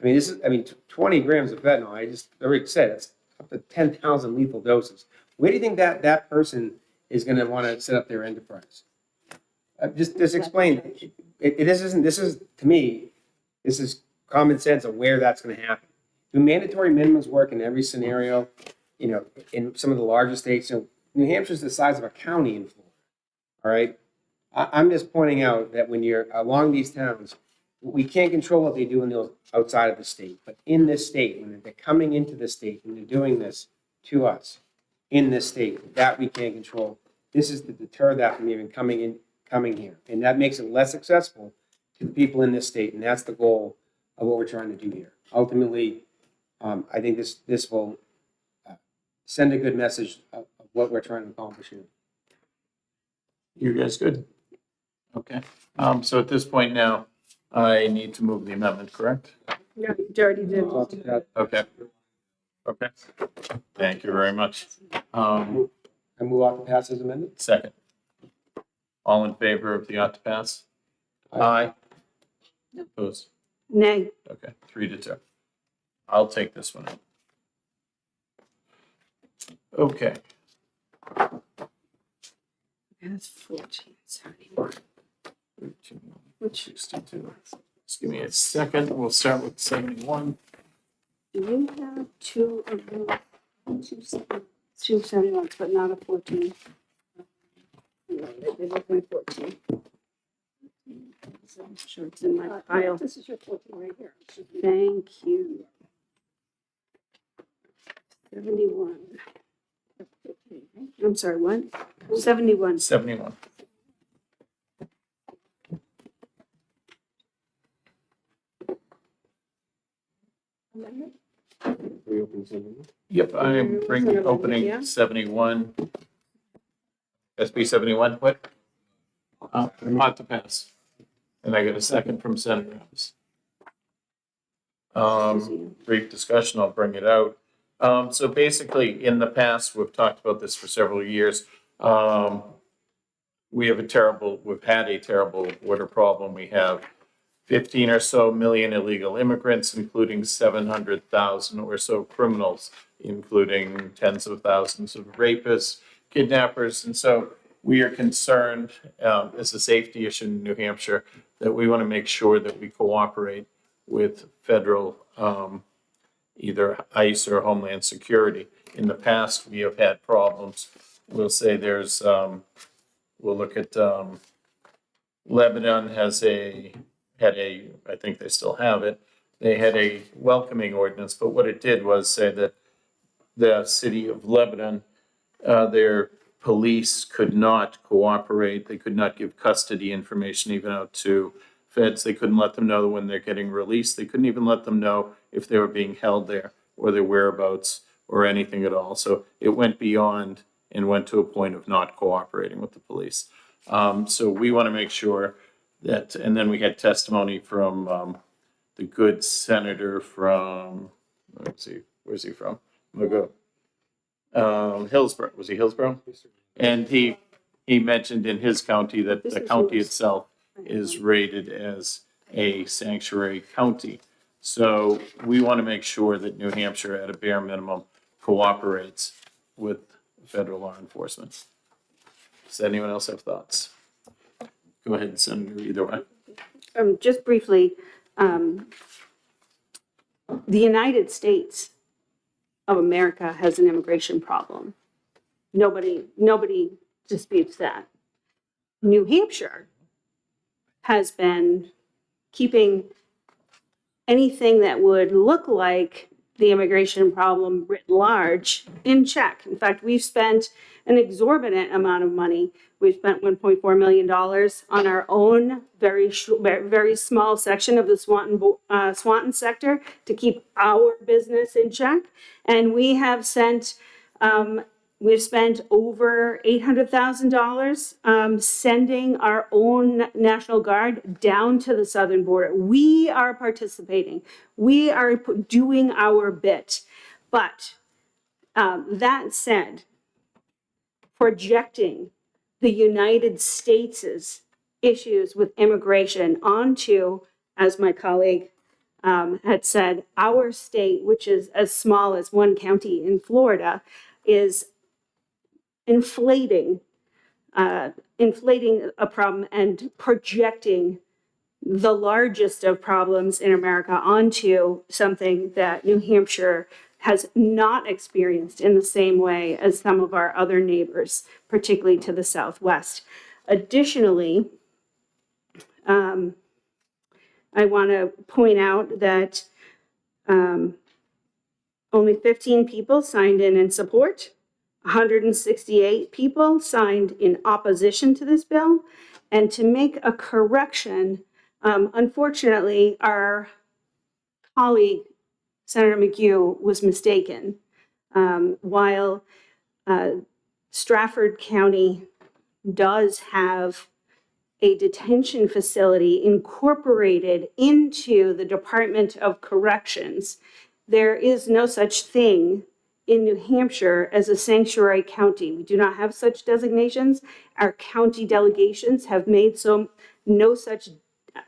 I mean, 20 grams of fentanyl, I just already said, it's up to 10,000 lethal doses. Where do you think that person is going to want to set up their enterprise? Just explain. This is, to me, this is common sense of where that's going to happen. Do mandatory minimums work in every scenario? You know, in some of the larger states, New Hampshire's the size of a county in Florida, all right? I'm just pointing out that when you're along these towns, we can't control what they do in those outside of the state, but in this state, when they're coming into the state and they're doing this to us in this state, that we can't control. This is to deter that from even coming here, and that makes it less accessible to the people in this state, and that's the goal of what we're trying to do here. Ultimately, I think this will send a good message of what we're trying to accomplish here. You guys good? Okay. So at this point now, I need to move the amendment, correct? No, you already did. Okay. Okay. Thank you very much. I move on to pass as amended. Second. All in favor of the ought to pass? Aye. Opposed? Nay. Okay, 3-2. I'll take this one out. Okay. That's 1471. 62. Just give me a second. We'll start with 71. Do you have two of those? Two 71s, but not a 14. No, they both went 14. So I'm sure it's in my file. This is your 14 right here. Thank you. 71. I'm sorry, what? 71. 71. Yep, I'm opening 71. SB 71, what? Ought to pass. And I got a second from Senator Evans. Brief discussion, I'll bring it out. So basically, in the past, we've talked about this for several years. We've had a terrible water problem. We have 15 or so million illegal immigrants, including 700,000 or so criminals, including tens of thousands of rapists, kidnappers. And so we are concerned, as a safety issue in New Hampshire, that we want to make sure that we cooperate with federal, either ICE or Homeland Security. In the past, we have had problems. We'll say there's, we'll look at, Lebanon had a, I think they still have it, they had a welcoming ordinance, but what it did was say that the city of Lebanon, their police could not cooperate, they could not give custody information even out to feds, they couldn't let them know when they're getting released, they couldn't even let them know if they were being held there or their whereabouts or anything at all. So it went beyond and went to a point of not cooperating with the police. So we want to make sure that, and then we had testimony from the good senator from, where's he from? Hillsborough, was he Hillsborough? And he mentioned in his county that the county itself is rated as a sanctuary county. So we want to make sure that New Hampshire, at a bare minimum, cooperates with federal law enforcement. Does anyone else have thoughts? Go ahead, Senator, either way. Just briefly, the United States of America has an immigration problem. Nobody disputes that. New Hampshire has been keeping anything that would look like the immigration problem writ large in check. In fact, we've spent an exorbitant amount of money. We've spent $1.4 million on our own very small section of the Swanton sector to keep our business in check. And we have sent We've spent over $800,000 sending our own National Guard down to the southern border. We are participating. We are doing our bit. But that said, projecting the United States' issues with immigration onto, as my colleague had said, our state, which is as small as one county in Florida, is inflating a problem and projecting the largest of problems in America onto something that New Hampshire has not experienced in the same way as some of our other neighbors, particularly to the southwest. Additionally, I want to point out that only 15 people signed in support. 168 people signed in opposition to this bill. And to make a correction, unfortunately, our colleague, Senator McHugh, was mistaken. While Stratford County does have a detention facility incorporated into the Department of Corrections, there is no such thing in New Hampshire as a sanctuary county. We do not have such designations. Our county delegations have made no such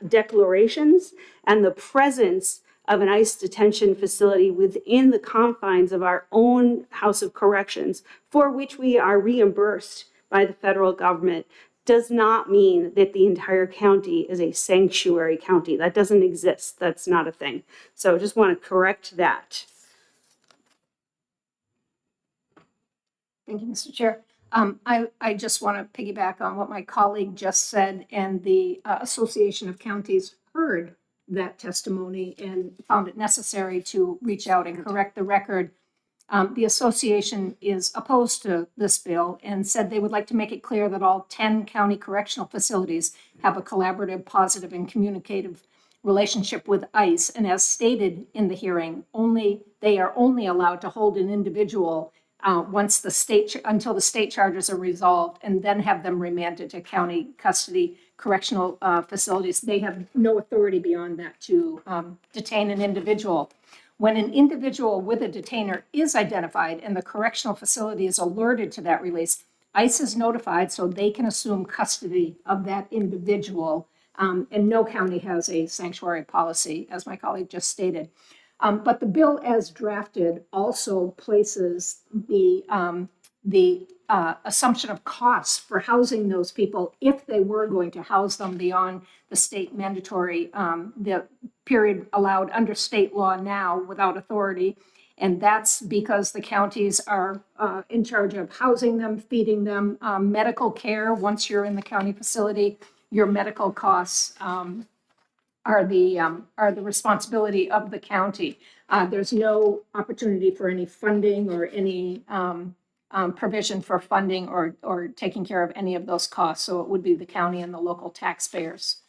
declarations, and the presence of an ICE detention facility within the confines of our own House of Corrections, for which we are reimbursed by the federal government, does not mean that the entire county is a sanctuary county. That doesn't exist. That's not a thing. So I just want to correct that. Thank you, Mr. Chair. I just want to piggyback on what my colleague just said, and the Association of Counties heard that testimony and found it necessary to reach out and correct the record. The association is opposed to this bill and said they would like to make it clear that all 10 county correctional facilities have a collaborative, positive, and communicative relationship with ICE. And as stated in the hearing, they are only allowed to hold an individual once until the state charges are resolved, and then have them remanded to county custody correctional facilities. They have no authority beyond that to detain an individual. When an individual with a detainer is identified and the correctional facility is alerted to that release, ICE is notified so they can assume custody of that individual. And no county has a sanctuary policy, as my colleague just stated. But the bill as drafted also places the assumption of costs for housing those people if they were going to house them beyond the state mandatory, the period allowed under state law now without authority. And that's because the counties are in charge of housing them, feeding them, medical care. Once you're in the county facility, your medical costs are the responsibility of the county. There's no opportunity for any funding or any provision for funding or taking care of any of those costs. So it would be the county and the local taxpayers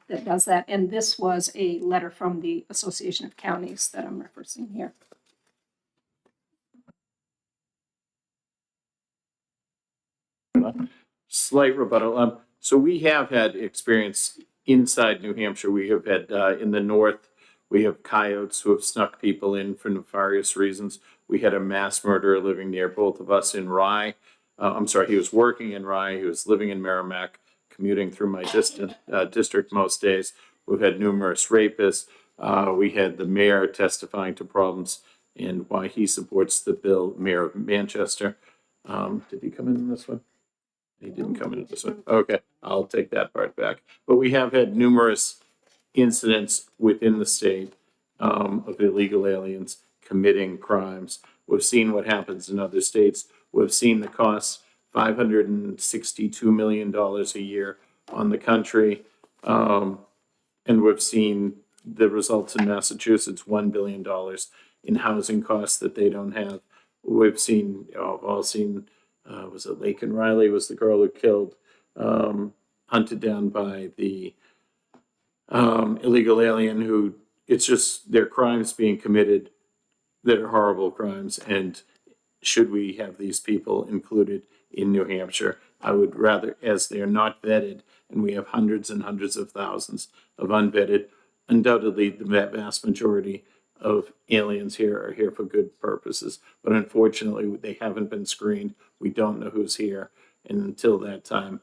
that does that. And this was a letter from the Association of Counties that I'm referencing here. Slight rebuttal. So we have had experience inside New Hampshire. We have had in the north, we have coyotes who have snuck people in for nefarious reasons. We had a mass murderer living near both of us in Rye. He was working in Rye. He was living in Merrimack, commuting through my district most days. We've had numerous rapists. We had the mayor testifying to problems and why he supports the bill, Mayor of Manchester. Did he come in this one? He didn't come into this one. Okay, I'll take that part back. But we have had numerous incidents within the state of illegal aliens committing crimes. We've seen what happens in other states. We've seen the costs, $562 million a year on the country. And we've seen the results in Massachusetts, $1 billion in housing costs that they don't have. We've seen, all seen, was it Lake and Riley was the girl who killed, hunted down by the illegal alien who, it's just their crimes being committed that are horrible crimes, and should we have these people included in New Hampshire? I would rather, as they're not vetted, and we have hundreds and hundreds of thousands of unvetted, undoubtedly the vast majority of aliens here are here for good purposes. But unfortunately, they haven't been screened. We don't know who's here. And until that time,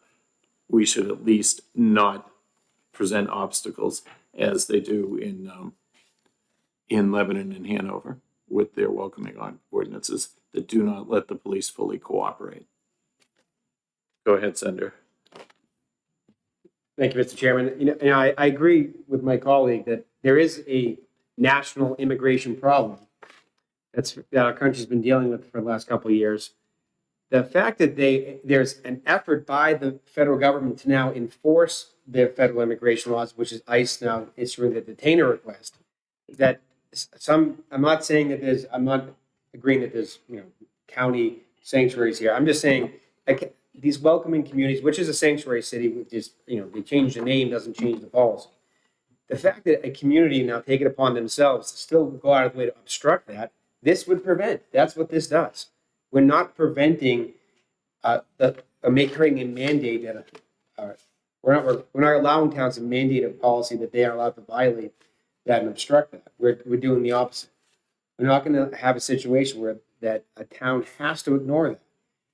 we should at least not present obstacles as they do in Lebanon and Hanover with their welcoming on ordinances that do not let the police fully cooperate. Go ahead, Senator. Thank you, Mr. Chairman. I agree with my colleague that there is a national immigration problem that our country's been dealing with for the last couple of years. The fact that there's an effort by the federal government to now enforce their federal immigration laws, which is ICE now issuing the detainer request, that I'm not saying that I'm not agreeing that there's, county sanctuaries here. I'm just saying, like, these welcoming communities, which is a sanctuary city, which is, they change the name, doesn't change the policy. The fact that a community now take it upon themselves to still go out of the way to obstruct that, this would prevent. That's what this does. We're not preventing creating a mandate that we're not allowing towns to mandate a policy that they are allowed to violate that and obstruct that. We're doing the opposite. We're not going to have a situation where that a town has to ignore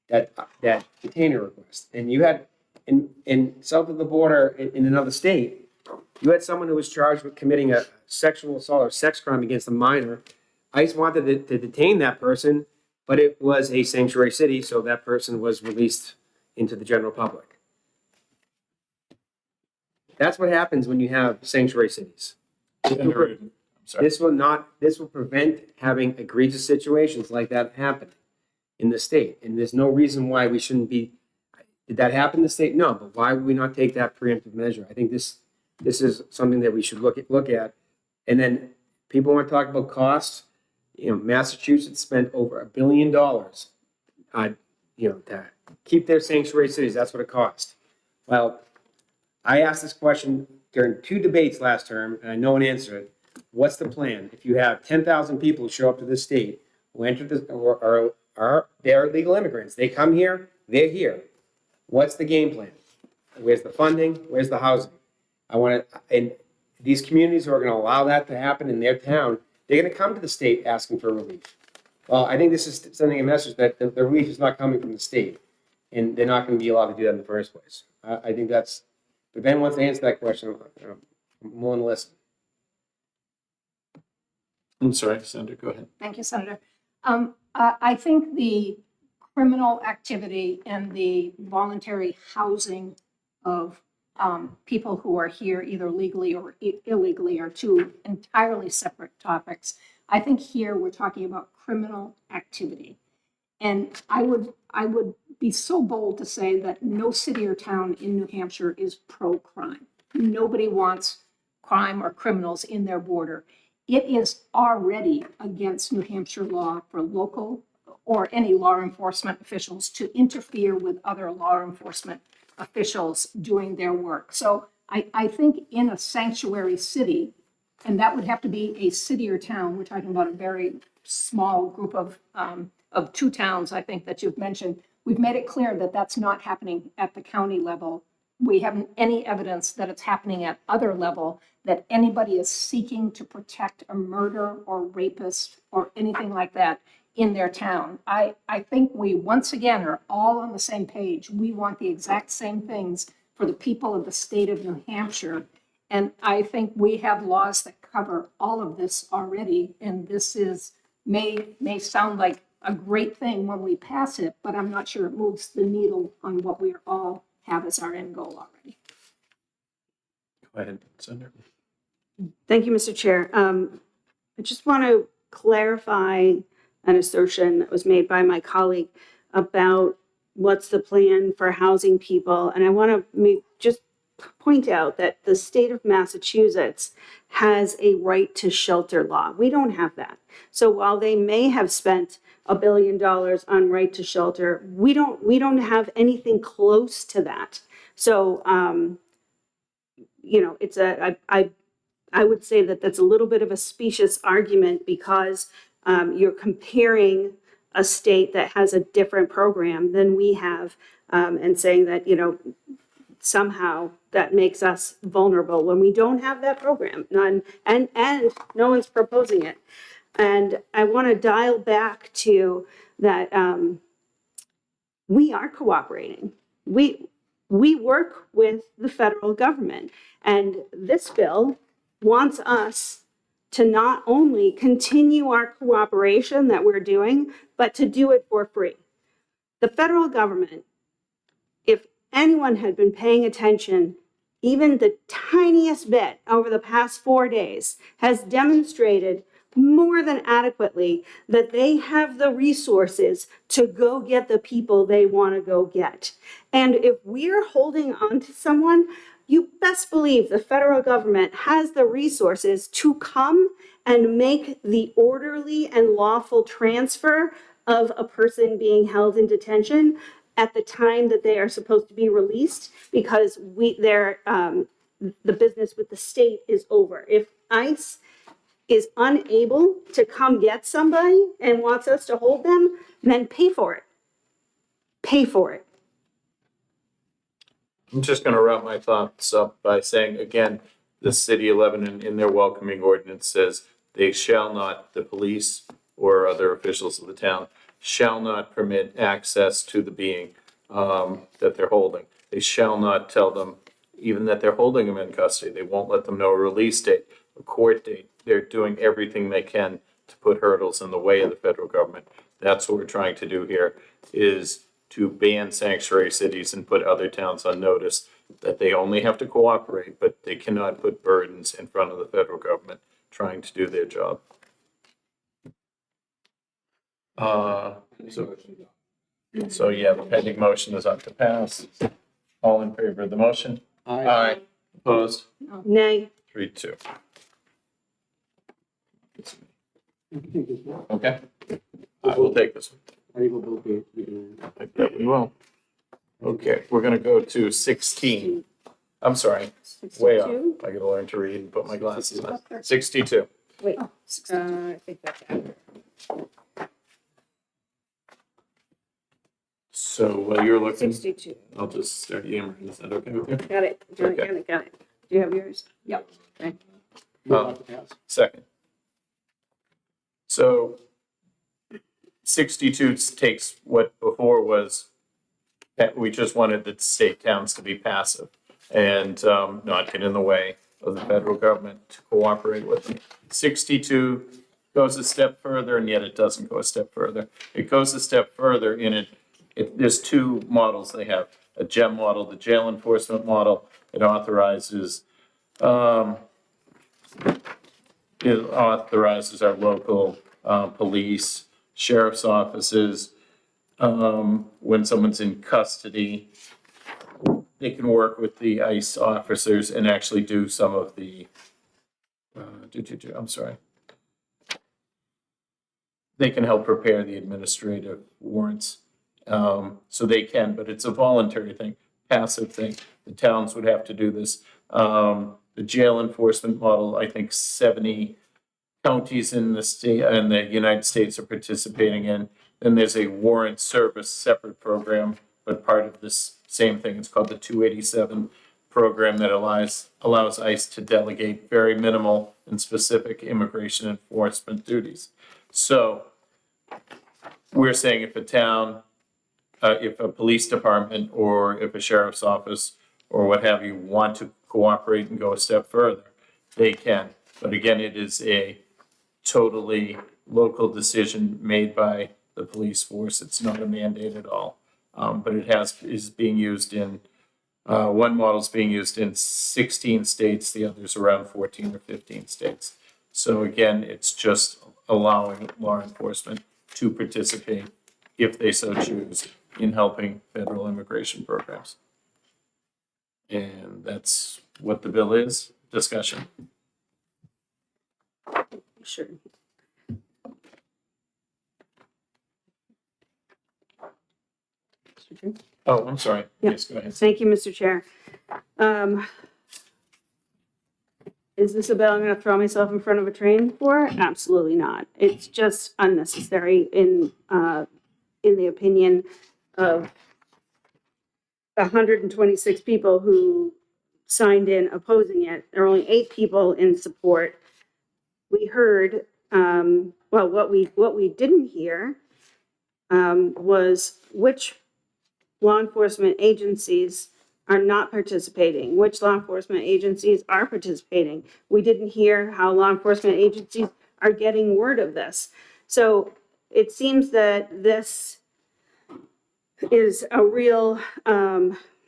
that detainer request. And you had in south of the border in another state, you had someone who was charged with committing a sexual assault or sex crime against a minor. ICE wanted to detain that person, but it was a sanctuary city, so that person was released into the general public. That's what happens when you have sanctuary cities. This will prevent having egregious situations like that happen in the state. And there's no reason why we shouldn't be. Did that happen in the state? No, but why would we not take that preemptive measure? I think this is something that we should look at. And then people want to talk about costs. Massachusetts spent over $1 billion, to keep their sanctuary cities. That's what it cost. Well, I asked this question during 2 debates last term, and no one answered it. What's the plan? If you have 10,000 people who show up to this state, who enter they're illegal immigrants. They come here, they're here. What's the game plan? Where's the funding? Where's the housing? And these communities who are going to allow that to happen in their town, they're going to come to the state asking for relief. Well, I think this is sending a message that the relief is not coming from the state, and they're not going to be allowed to do that in the first place. I think that's, if Ben wants to answer that question, I'm willing to listen. I'm sorry, Senator, go ahead. Thank you, Senator. I think the criminal activity and the voluntary housing of people who are here either legally or illegally are 2 entirely separate topics. I think here we're talking about criminal activity. And I would be so bold to say that no city or town in New Hampshire is pro-crime. Nobody wants crime or criminals in their border. It is already against New Hampshire law for local or any law enforcement officials to interfere with other law enforcement officials doing their work. So I think in a sanctuary city, and that would have to be a city or town, we're talking about a very small group of 2 towns, I think, that you've mentioned. We've made it clear that that's not happening at the county level. We haven't any evidence that it's happening at other level, that anybody is seeking to protect a murder or rapist or anything like that in their town. I think we once again are all on the same page. We want the exact same things for the people of the state of New Hampshire. And I think we have laws that cover all of this already. And this may sound like a great thing when we pass it, but I'm not sure it moves the needle on what we all have as our end goal already. Go ahead, Senator. Thank you, Mr. Chair. I just want to clarify an assertion that was made by my colleague about what's the plan for housing people. And I want to just point out that the state of Massachusetts has a right to shelter law. We don't have that. So while they may have spent $1 billion on right to shelter, we don't have anything close to that. So, it's I would say that that's a little bit of a specious argument because you're comparing a state that has a different program than we have, and saying that, somehow that makes us vulnerable when we don't have that program. None, and no one's proposing it. And I want to dial back to that we are cooperating. We work with the federal government, and this bill wants us to not only continue our cooperation that we're doing, but to do it for free. The federal government, if anyone had been paying attention, even the tiniest bit over the past 4 days, has demonstrated more than adequately that they have the resources to go get the people they want to go get. And if we're holding on to someone, you best believe the federal government has the resources to come and make the orderly and lawful transfer of a person being held in detention at the time that they are supposed to be released, because the business with the state is over. If ICE is unable to come get somebody and wants us to hold them, then pay for it. Pay for it. I'm just going to wrap my thoughts up by saying, again, the city of Lebanon in their welcoming ordinance says they shall not, the police or other officials of the town, shall not permit access to the being that they're holding. They shall not tell them even that they're holding them in custody. They won't let them know a release date, a court date. They're doing everything they can to put hurdles in the way of the federal government. That's what we're trying to do here, is to ban sanctuary cities and put other towns on notice that they only have to cooperate, but they cannot put burdens in front of the federal government trying to do their job. So yeah, the pending motion is up to pass. All in favor of the motion? Aye. Opposed? Nay. 3-2. Okay. I will take this one. I bet we will. Okay, we're gonna go to 16. I'm sorry, way off. I gotta learn to read and put my glasses on. 62. Wait, I think that's after. So while you're looking, 62. I'll just start yammering. Is that okay with you? Got it. Got it. Do you have yours? Yep. Okay. Second. So 62 takes what before was that we just wanted the state towns to be passive and not get in the way of the federal government to cooperate with them. 62 goes a step further, and yet it doesn't go a step further. It goes a step further in it. There's two models they have. A GEM model, the jail enforcement model. It authorizes our local police, sheriff's offices. When someone's in custody, they can work with the ICE officers and actually do some of the, they can help prepare the administrative warrants. So they can, but it's a voluntary thing, passive thing. The towns would have to do this. The jail enforcement model, I think 70 counties in the state and the United States are participating in. Then there's a warrant service separate program, but part of this same thing. It's called the 287 program that allows ICE to delegate very minimal and specific immigration enforcement duties. So we're saying if a town, if a police department or if a sheriff's office or what have you want to cooperate and go a step further, they can. But again, it is a totally local decision made by the police force. It's not a mandate at all. But it is being used in, one model is being used in 16 states, the other's around 14 or 15 states. So again, it's just allowing law enforcement to participate, if they so choose, in helping federal immigration programs. And that's what the bill is. Discussion. Sure. Oh, I'm sorry. Yeah. Yes, go ahead. Thank you, Mr. Chair. Is this a bill I'm gonna throw myself in front of a train for? Absolutely not. It's just unnecessary in the opinion of 126 people who signed in opposing it. There are only 8 people in support. We heard, well, what we didn't hear was which law enforcement agencies are not participating, which law enforcement agencies are participating. We didn't hear how law enforcement agencies are getting word of this. So it seems that this is a real,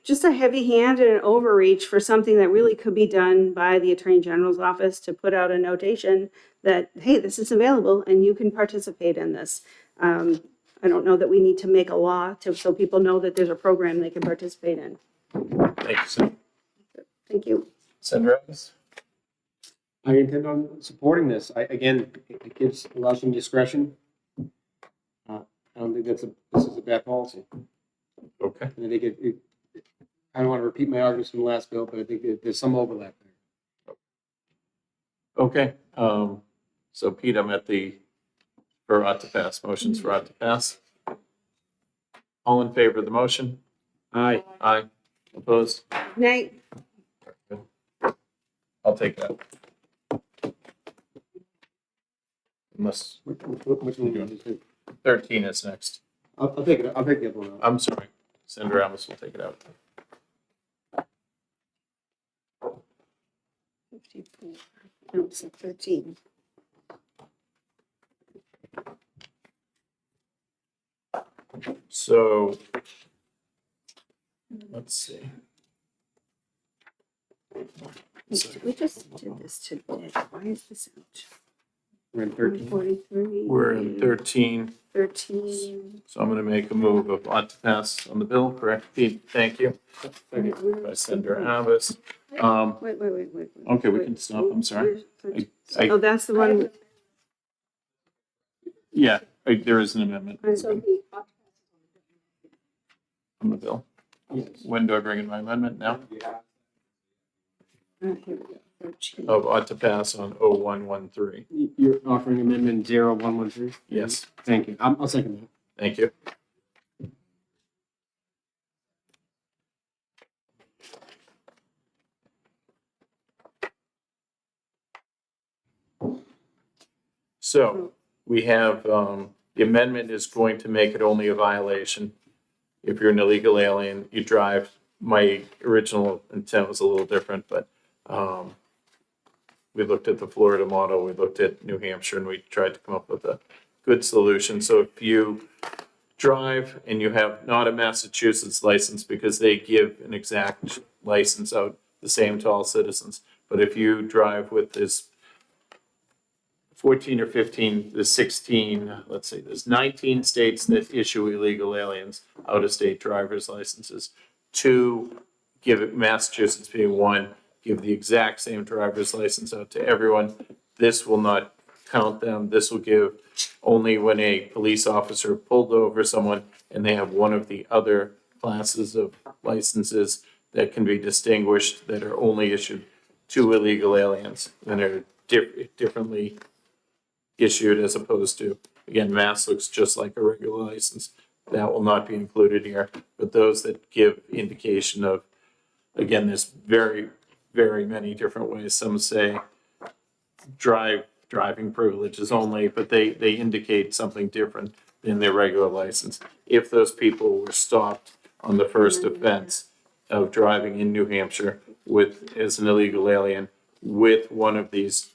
just a heavy hand and an overreach for something that really could be done by the Attorney General's office to put out a notation that, hey, this is available and you can participate in this. I don't know that we need to make a law so people know that there's a program they can participate in. Thank you, Senator. Thank you. Senator Evans? I intend on supporting this. Again, it gives, allows some discretion. I don't think this is a bad policy. Okay. And I think I don't want to repeat my arguments from the last bill, but I think that there's some overlap there. Okay, so Pete, I'm at for ought to pass, motions for ought to pass. All in favor of the motion? Aye. Aye. Opposed? Nay. I'll take that. Unless Which one do you 13 is next. I'll take it. I'll take the other one out. I'm sorry, Senator Amos will take it out. 54. No, it's 13. So, let's see. We just did this today. Why is this out? We're in 13. 43. We're in 13, 13. so I'm going to make a move of ought to pass on the bill, correct, Pete? Thank you. By Senator Abbas. Wait. Okay, we can stop, I'm sorry. Oh, that's the one. Yeah, there is an amendment So on the bill. When do I bring in my amendment now? here we go. 13. Of ought to pass on 0113. You're offering amendment 0113? Yes, Thank you. I'll second that. thank you. So we have, the amendment is going to make it only a violation if you're an illegal alien, you drive. My original intent was a little different, but we looked at the Florida model, we looked at New Hampshire, and we tried to come up with a good solution. So if you drive and you have not a Massachusetts license, because they give an exact license out the same to all citizens, but if you drive with this 14 or 15, the 16, let's say there's 19 states that issue illegal aliens out-of-state driver's licenses. 2, give it, Massachusetts being 1, give the exact same driver's license out to everyone. This will not count them. This will give only when a police officer pulled over someone and they have one of the other classes of licenses that can be distinguished that are only issued to illegal aliens and are differently issued as opposed to, again, Mass looks just like a regular license. That will not be included here, but those that give indication of, again, there's very, very many different ways. Some say driving privileges only, but they indicate something different than their regular license. If those people were stopped on the first offense of driving in New Hampshire with, as an illegal alien, with one of these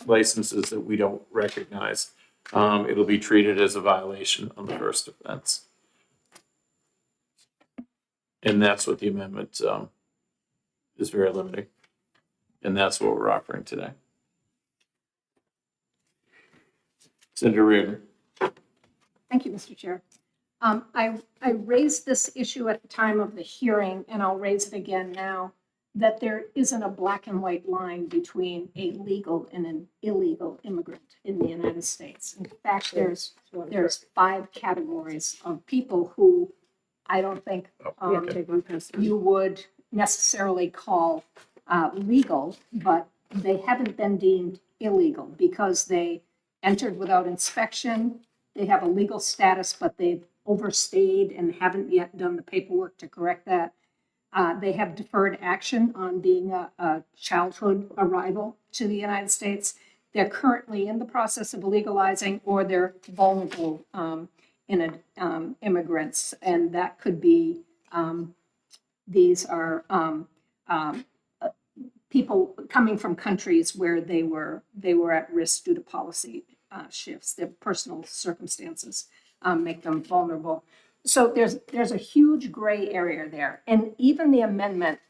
licenses that we don't recognize, it'll be treated as a violation on the first offense. And that's what the amendment is very limiting. And that's what we're offering today. Senator Reardon. Thank you, Mr. Chair. I raised this issue at the time of the hearing, and I'll raise it again now, that there isn't a black and white line between a legal and an illegal immigrant in the United States. In fact, there's 5 categories of people who I don't think you would necessarily call legal, but they haven't been deemed illegal because they entered without inspection. They have a legal status, but they've overstayed and haven't yet done the paperwork to correct that. They have deferred action on being a childhood arrival to the United States. They're currently in the process of legalizing, or they're vulnerable immigrants, and that could be these are people coming from countries where they were at risk due to policy shifts. Their personal circumstances make them vulnerable. So there's a huge gray area there, and even the amendment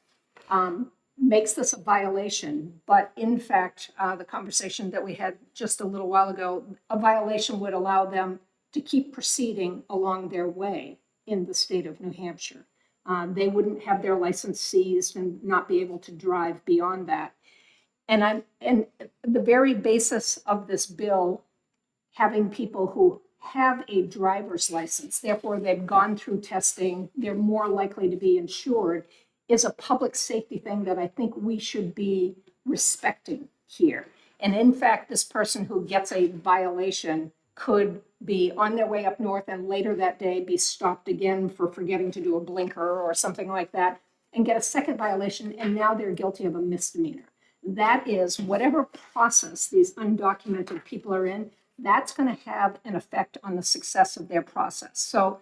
makes this a violation. But in fact, the conversation that we had just a little while ago, a violation would allow them to keep proceeding along their way in the state of New Hampshire. They wouldn't have their license seized and not be able to drive beyond that. And the very basis of this bill, having people who have a driver's license, therefore they've gone through testing, they're more likely to be insured, is a public safety thing that I think we should be respecting here. And in fact, this person who gets a violation could be on their way up north and later that day be stopped again for forgetting to do a blinker or something like that and get a second violation, and now they're guilty of a misdemeanor. That is, whatever process these undocumented people are in, that's going to have an effect on the success of their process. So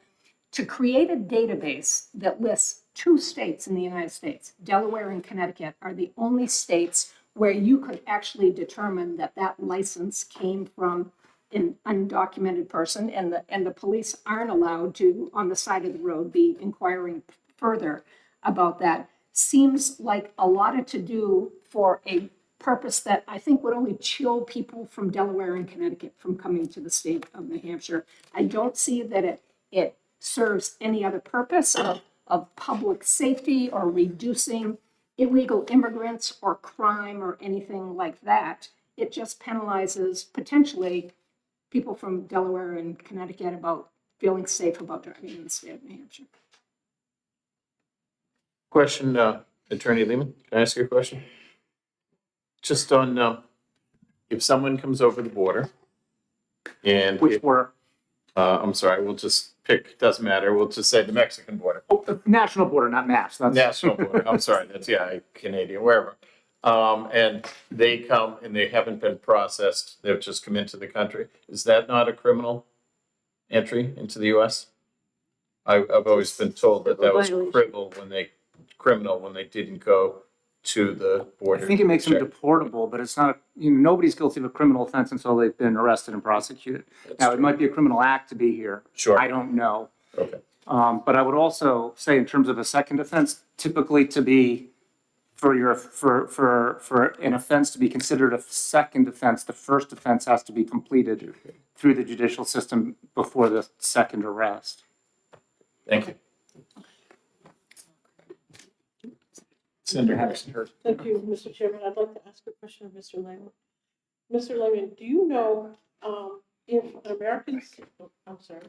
to create a database that lists 2 states in the United States, Delaware and Connecticut, are the only states where you could actually determine that that license came from an undocumented person, and the police aren't allowed to, on the side of the road, be inquiring further about that. Seems like a lot of to do for a purpose that I think would only chill people from Delaware and Connecticut from coming to the state of New Hampshire. I don't see that it serves any other purpose of public safety or reducing illegal immigrants or crime or anything like that. It just penalizes potentially people from Delaware and Connecticut about feeling safe about driving in the state of New Hampshire. Question, Attorney Lehman, can I ask you a question? Just on, if someone comes over the border and. Which were I'm sorry, we'll just pick, doesn't matter, we'll just say the Mexican border. the national border, not mass. That's National border, I'm sorry, that's, yeah, Canadian, wherever. And they come and they haven't been processed, they've just come into the country. Is that not a criminal entry into the US? I've always been told that was criminal when they didn't go to the border. I think it makes them check. deportable, but it's not, nobody's guilty of a criminal offense until they've been arrested and prosecuted. Now, it might be a criminal act to be here. Sure. I don't know. Okay. But I would also say in terms of a second offense, typically to be, for an offense to be considered a second offense, the first offense has to be completed through the judicial system before the second arrest. Thank you. Senator Harrison. Thank you, Mr. Chairman. I'd like to ask a question of Mr. Lehman. Mr. Lehman, do you know if Americans, I'm sorry.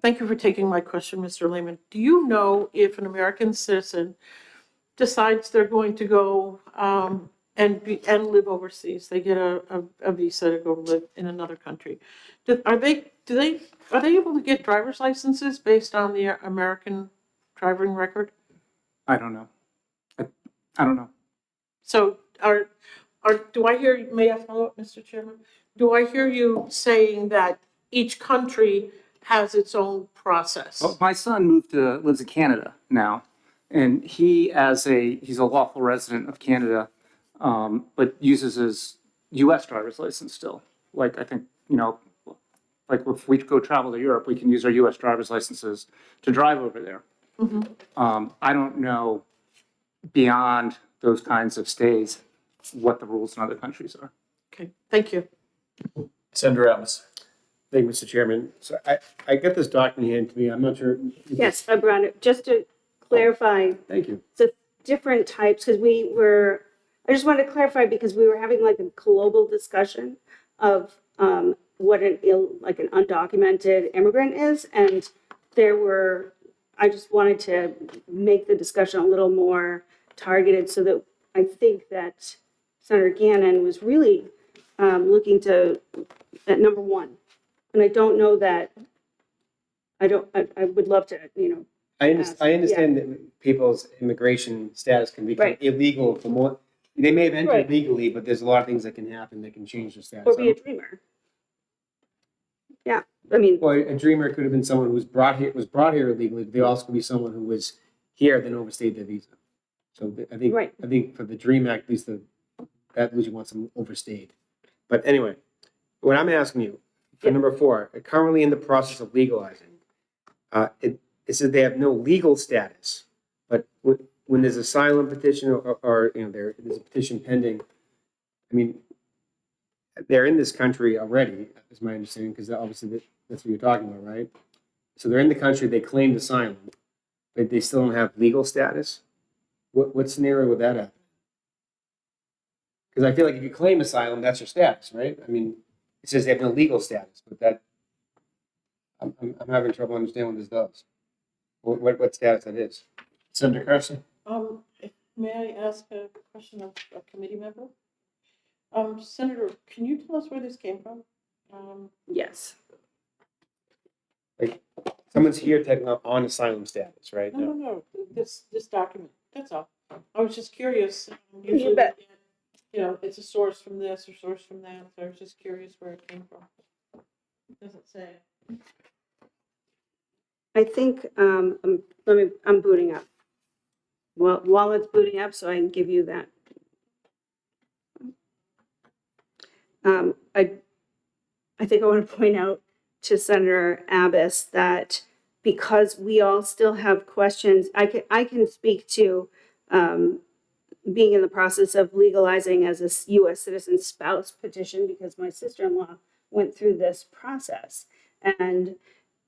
Thank you for taking my question, Mr. Lehman. Do you know if an American citizen decides they're going to go and live overseas, they get a visa to go live in another country, are they able to get driver's licenses based on the American driving record? I don't know. I don't know. So do I hear, may I follow up, Mr. Chairman? Do I hear you saying that each country has its own process? Well, my son lives in Canada now, and he's a lawful resident of Canada, but uses his U.S. driver's license still. Like, I think, like if we go travel to Europe, we can use our U.S. driver's licenses to drive over there. I don't know beyond those kinds of stays what the rules in other countries are. Okay, thank you. Senator Adams. Thank you, Mr. Chairman. So I got this document handed to me. I'm not sure. Yes, I brought it, just to clarify. Thank you. The different types, because I just wanted to clarify because we were having like a global discussion of what an undocumented immigrant is. And I just wanted to make the discussion a little more targeted so that I think that Senator Gannon was really looking to, at number one. And I don't know that, I would love to, I understand that people's immigration status can become Right. illegal for more, they may have entered Right. legally, but there's a lot of things that can happen that can change their status. or be a dreamer. Yeah, I mean, Or a dreamer could have been someone who was brought here illegally, but they also could be someone who was here, then overstayed their visa. So Right. I think for the DREAM Act, at least that usually wants them overstayed. But anyway, what I'm asking you, for number 4, currently in the process of legalizing, it says they have no legal status, but when there's asylum petition or there's a petition pending, I mean, they're in this country already, is my understanding, because obviously that's what you're talking about, right? So they're in the country, they claimed asylum, but they still don't have legal status? What scenario would that happen? Because I feel like if you claim asylum, that's your status, right? I mean, it says they have no legal status, but that, I'm having trouble understanding what this does. What status that is. Senator Carson? May I ask a question of a committee member? Senator, can you tell us where this came from? yes. Like, someone's here technically on asylum status, right? No, this document, that's all. I was just curious. You Usually, bet. it's a source from this or source from that, so I was just curious where it came from. Doesn't say. I think, I'm booting up. Well, while it's booting up, so I can give you that. I think I want to point out to Senator Abbas that because we all still have questions, I can speak to being in the process of legalizing as a U.S. citizen spouse petition because my sister-in-law went through this process. And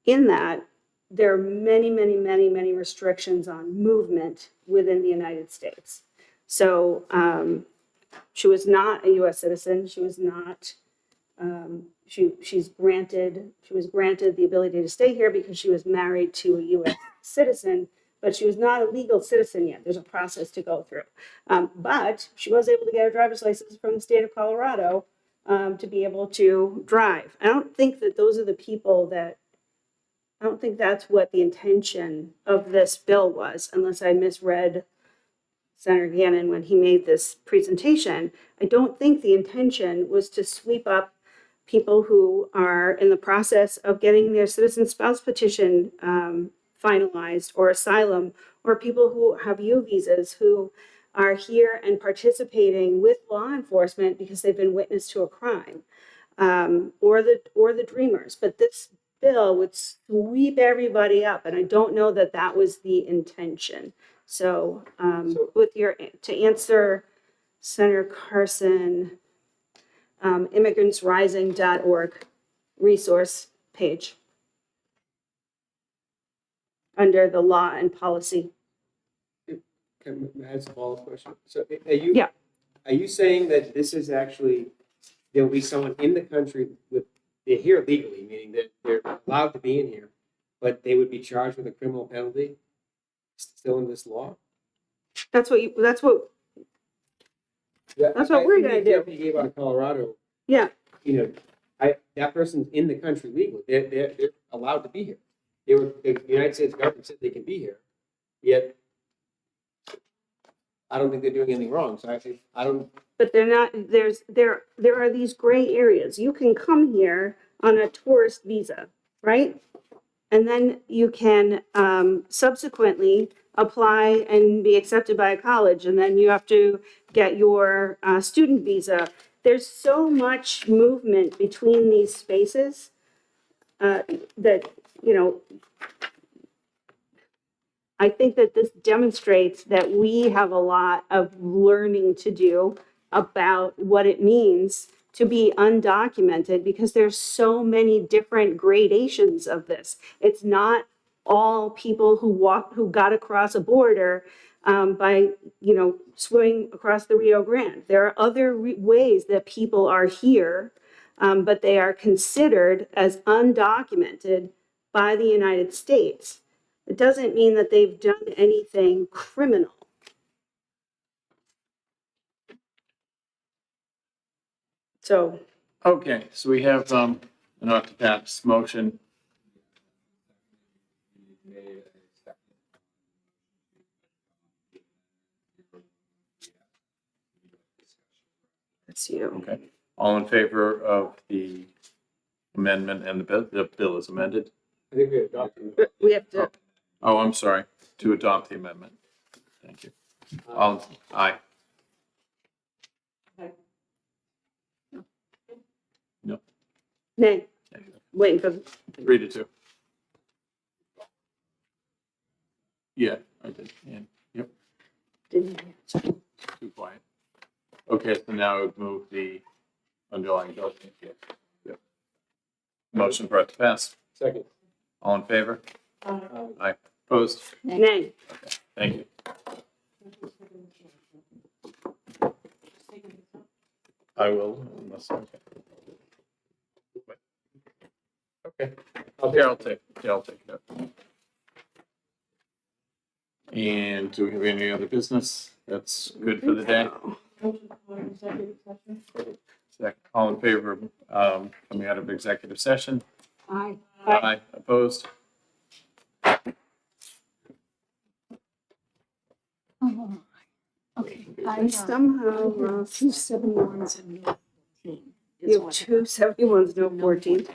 in that, there are many, many, many, many restrictions on movement within the United States. So she was not a U.S. citizen. She was not. She was granted the ability to stay here because she was married to a U.S. citizen, but she was not a legal citizen yet. There's a process to go through. But she was able to get a driver's license from the state of Colorado to be able to drive. I don't think that those are the people that. I don't think that's what the intention of this bill was, unless I misread Senator Gannon when he made this presentation. I don't think the intention was to sweep up people who are in the process of getting their citizen spouse petition finalized or asylum, or people who have U visas who are here and participating with law enforcement because they've been witness to a crime, or the dreamers. But this bill would sweep everybody up, and I don't know that that was the intention. So, to answer Senator Carson, immigrantsrising.org resource page under the law and policy. Can I ask a follow-up question? So Yeah. Are you saying that this is actually, there will be someone in the country they're here legally, meaning that they're allowed to be in here, but they would be charged with a criminal penalty still in this law? That's what we're gonna do. You gave out of Colorado, Yeah. That person's in the country legally. They're allowed to be here. The United States government said they can be here, yet I don't think they're doing anything wrong. So I don't. But they're not. There are these gray areas. You can come here on a tourist visa, right? And then you can subsequently apply and be accepted by a college, and then you have to get your student visa. There's so much movement between these spaces that, I think that this demonstrates that we have a lot of learning to do about what it means to be undocumented, because there's so many different gradations of this. It's not all people who got across a border by, swimming across the Rio Grande. There are other ways that people are here, but they are considered as undocumented by the United States. It doesn't mean that they've done anything criminal. So Okay, so we have, an off-the-pass motion. that's you. Okay, all in favor of the amendment and the bill is amended? I think we adopted. We have to, Oh, I'm sorry, to adopt the amendment. Thank you. All, aye. No, nay, waiting for, 3-2. Yeah, I did, and, yep, too quiet. Okay, so now I would move the underlying bill. Yep. Motion for it to pass. Second. All in favor? Aye. Opposed? nay. Thank you. I will, unless, okay. Okay, I'll take it up. And do we have any other business? That's good for the day? Second. All in favor of coming out of executive session? Aye. Aye. Opposed? Okay. I somehow lost 271s and 14. You have 2 71s, no 14.